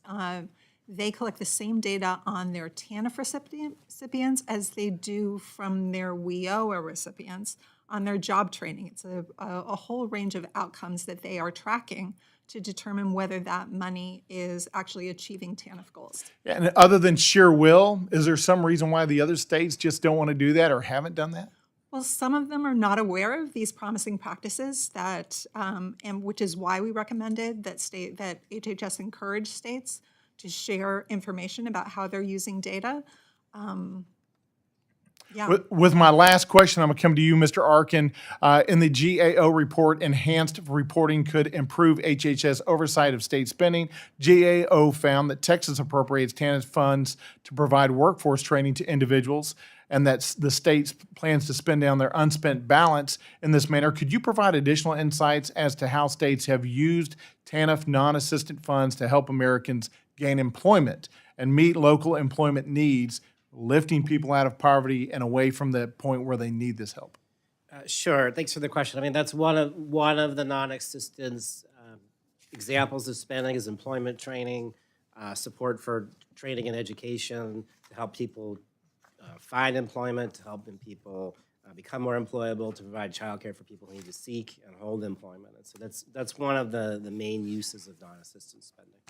they collect the same data on their TANF recipients as they do from their WIOA recipients on their job training. It's a whole range of outcomes that they are tracking to determine whether that money is actually achieving TANF goals. And other than sheer will, is there some reason why the other states just don't want to do that or haven't done that? Well, some of them are not aware of these promising practices that, and which is why we recommended that HHS encourage states to share information about how they're using data. Yeah. With my last question, I'm going to come to you, Mr. Arkin. In the GAO report, enhanced reporting could improve HHS oversight of state spending. GAO found that Texas appropriates TANF funds to provide workforce training to individuals, and that the state plans to spend down their unspent balance in this manner. Could you provide additional insights as to how states have used TANF non-assistant funds to help Americans gain employment and meet local employment needs, lifting people out of poverty and away from the point where they need this help? Sure. Thanks for the question. I mean, that's one of the non-assistance examples of spending is employment training, support for training and education to help people find employment, to help people become more employable, to provide childcare for people who need to seek and hold employment. And so that's one of the main uses of non-assistance spending.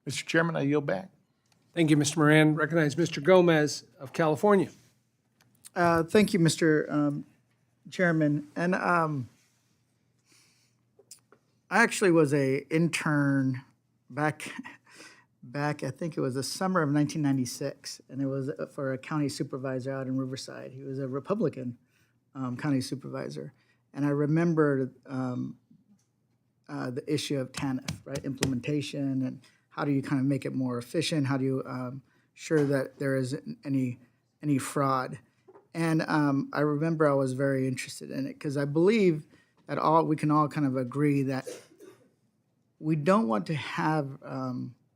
Mr. Chairman, I yield back. Thank you, Mr. Moran. Recognize Mr. Gomez of California. Thank you, Mr. Chairman. And I actually was a intern back, I think it was the summer of 1996, and it was for a county supervisor out in Riverside. He was a Republican county supervisor. And I remember the issue of TANF, right, implementation, and how do you kind of make it more efficient? How do you ensure that there isn't any fraud? And I remember I was very interested in it because I believe that we can all kind of agree that we don't want to have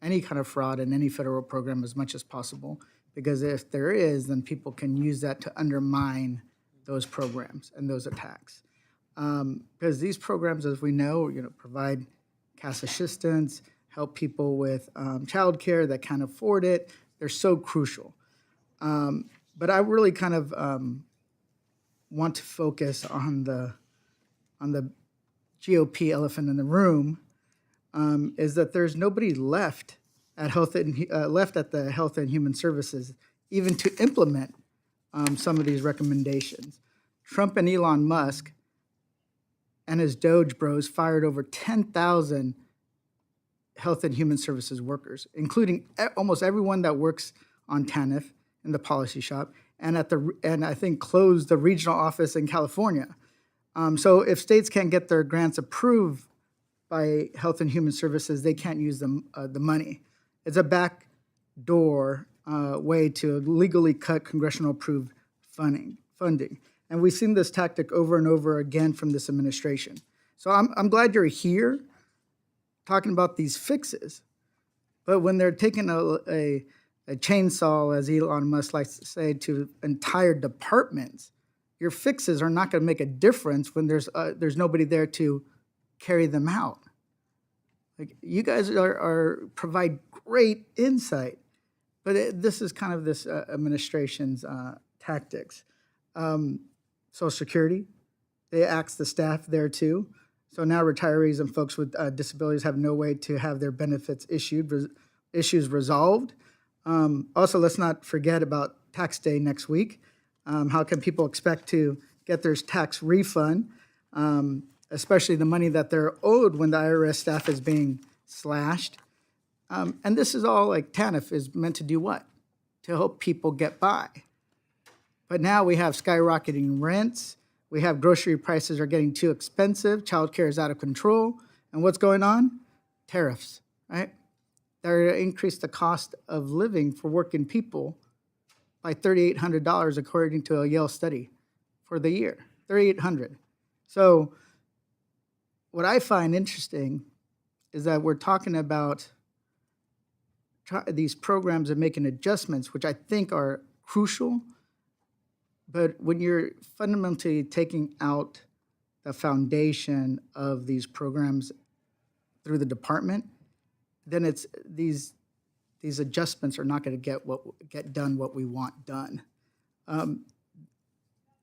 any kind of fraud in any federal program as much as possible, because if there is, then people can use that to undermine those programs and those attacks. Because these programs, as we know, provide cash assistance, help people with childcare that can't afford it. They're so crucial. But I really kind of want to focus on the GOP elephant in the room, is that there's nobody left at the Health and Human Services even to implement some of these recommendations. Trump and Elon Musk and his Doge bros fired over 10,000 Health and Human Services workers, including almost everyone that works on TANF in the policy shop, and I think closed the regional office in California. So if states can't get their grants approved by Health and Human Services, they can't use the money. It's a backdoor way to legally cut congressional approved funding. And we've seen this tactic over and over again from this administration. So I'm glad you're here talking about these fixes, but when they're taking a chainsaw, as Elon Musk likes to say, to entire departments, your fixes are not going to make a difference when there's nobody there to carry them out. Like, you guys provide great insight, but this is kind of this administration's tactics. Social Security, they axed the staff there too. So now retirees and folks with disabilities have no way to have their benefits issues resolved. Also, let's not forget about tax day next week. How can people expect to get their tax refund, especially the money that they're owed when the IRS staff is being slashed? And this is all like TANF is meant to do what? To help people get by. But now we have skyrocketing rents. We have grocery prices are getting too expensive. Childcare is out of control. And what's going on? Tariffs, right? They're going to increase the cost of living for working people by $3,800, according to a Yale study for the year. $3,800. So what I find interesting is that we're talking about these programs and making adjustments, which I think are crucial. But when you're fundamentally taking out the foundation of these programs through the department, then it's these adjustments are not going to get done what we want done.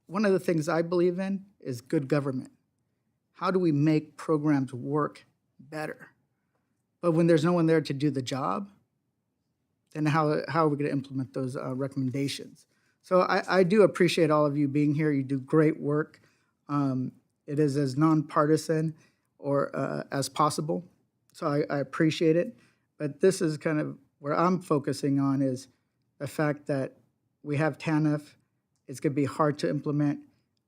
One of the things I believe in is good government. How do we make programs work better? But when there's no one there to do the job, then how are we going to implement those recommendations? So I do appreciate all of you being here. You do great work. It is as nonpartisan or as possible. So I appreciate it. But this is kind of where I'm focusing on is the fact that we have TANF, It's going to be hard to implement.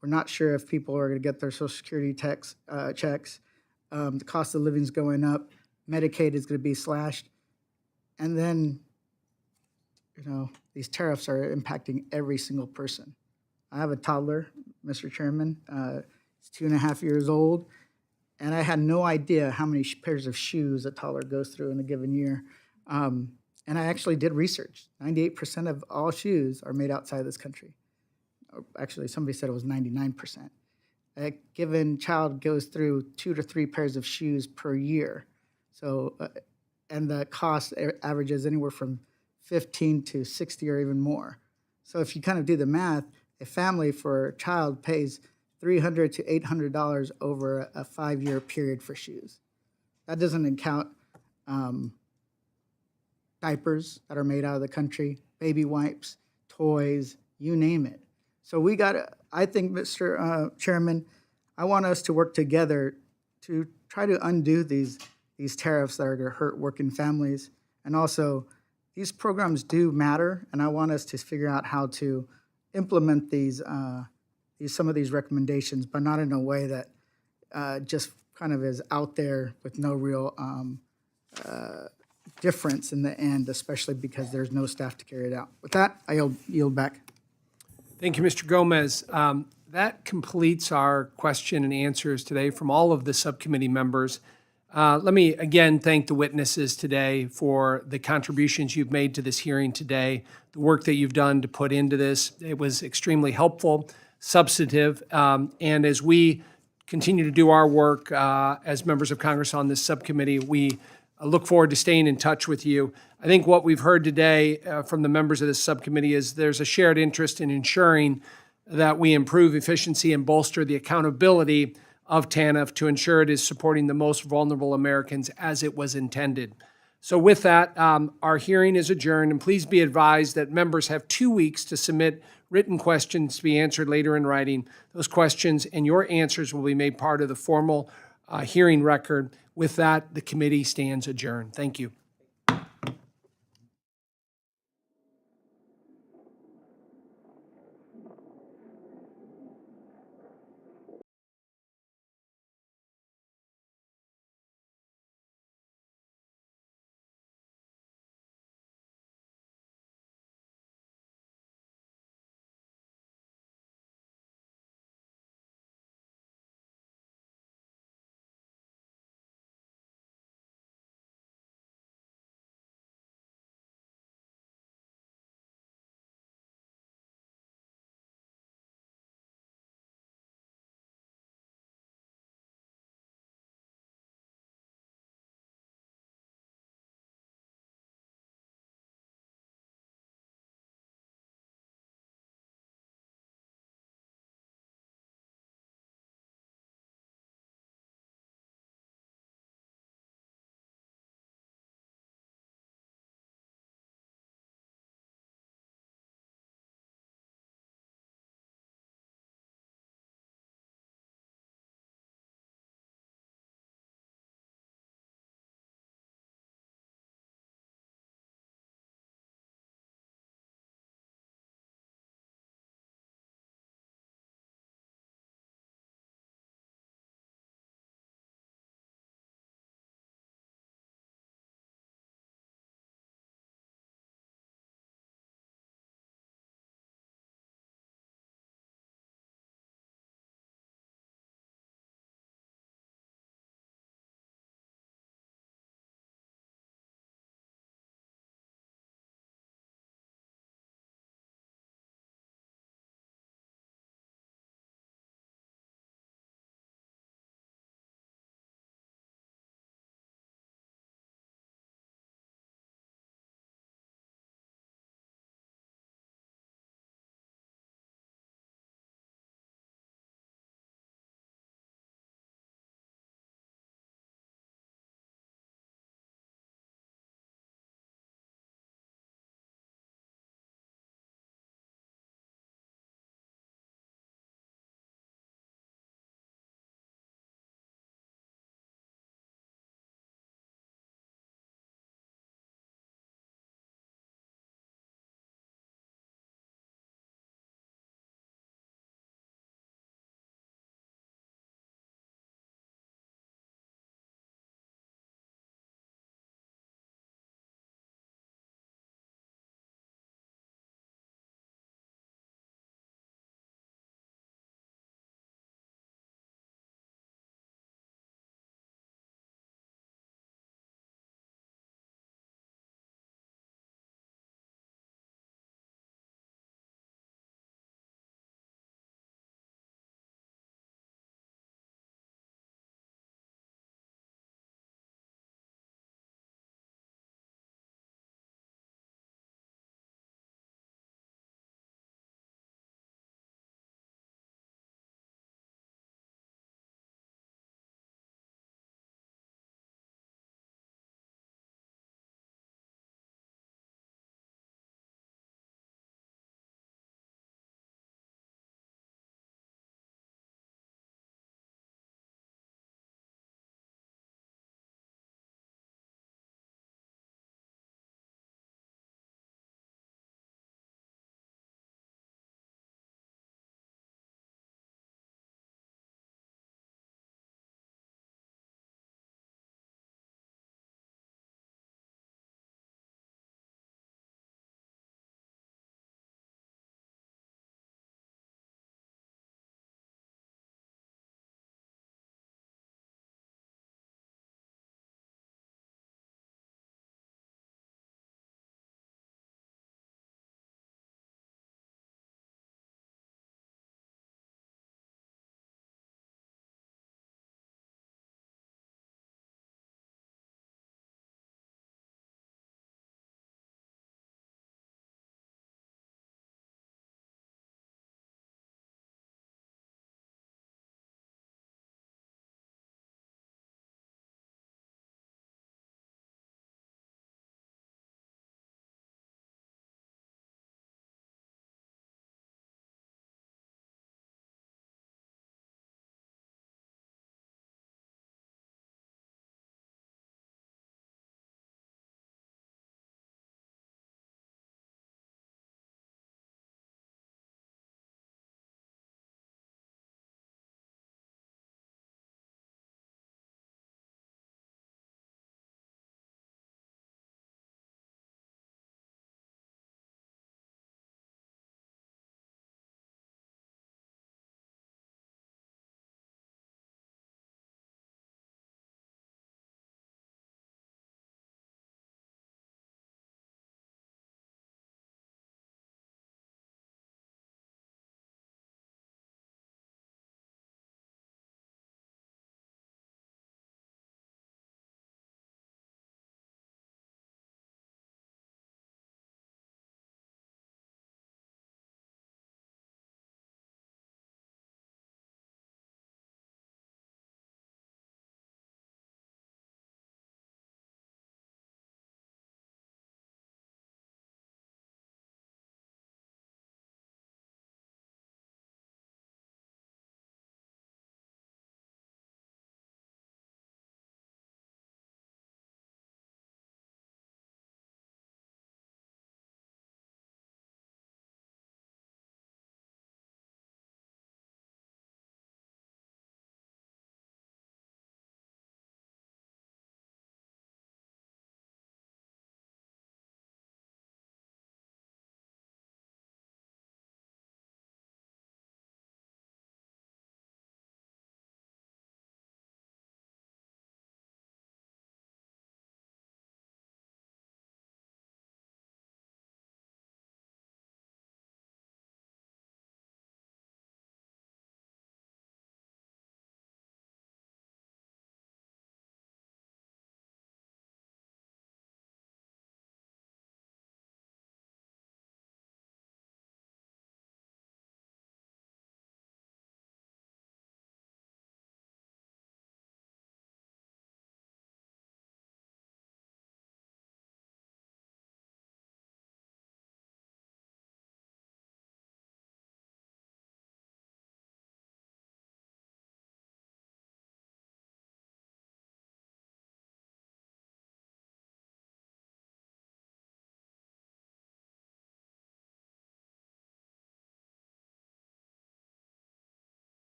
We're not sure if people are going to get their Social Security checks. The cost of living is going up. Medicaid is going to be slashed. And then, these tariffs are impacting every single person. I have a toddler, Mr. Chairman. He's 2.5 years old. And I had no idea how many pairs of shoes a toddler goes through in a given year. And I actually did research. 98% of all shoes are made outside this country. Actually, somebody said it was 99%. A given child goes through 2 to 3 pairs of shoes per year. So, and the cost averages anywhere from 15 to 60 or even more. So if you kind of do the math, a family for a child pays $300 to $800 over a 5-year period for shoes. That doesn't account diapers that are made out of the country, baby wipes, toys, you name it. So I think, Mr. Chairman, I want us to work together to try to undo these tariffs that are going to hurt working families. And also, these programs do matter, and I want us to figure out how to implement some of these recommendations, but not in a way that just kind of is out there with no real difference in the end, especially because there's no staff to carry it out. With that, I yield back. Thank you, Mr. Gomez. That completes our question and answers today from all of the subcommittee members. Let me again thank the witnesses today for the contributions you've made to this hearing today, the work that you've done to put into this. It was extremely helpful, substantive, and as we continue to do our work as members of Congress on this subcommittee, we look forward to staying in touch with you. I think what we've heard today from the members of this subcommittee is there's a shared interest in ensuring that we improve efficiency and bolster the accountability of TANF to ensure it is supporting the most vulnerable Americans as it was intended. So with that, our hearing is adjourned, and please be advised that members have 2 weeks to submit written questions to be answered later in writing. Those questions and your answers will be made part of the formal hearing record. With that, the committee stands adjourned. Thank you.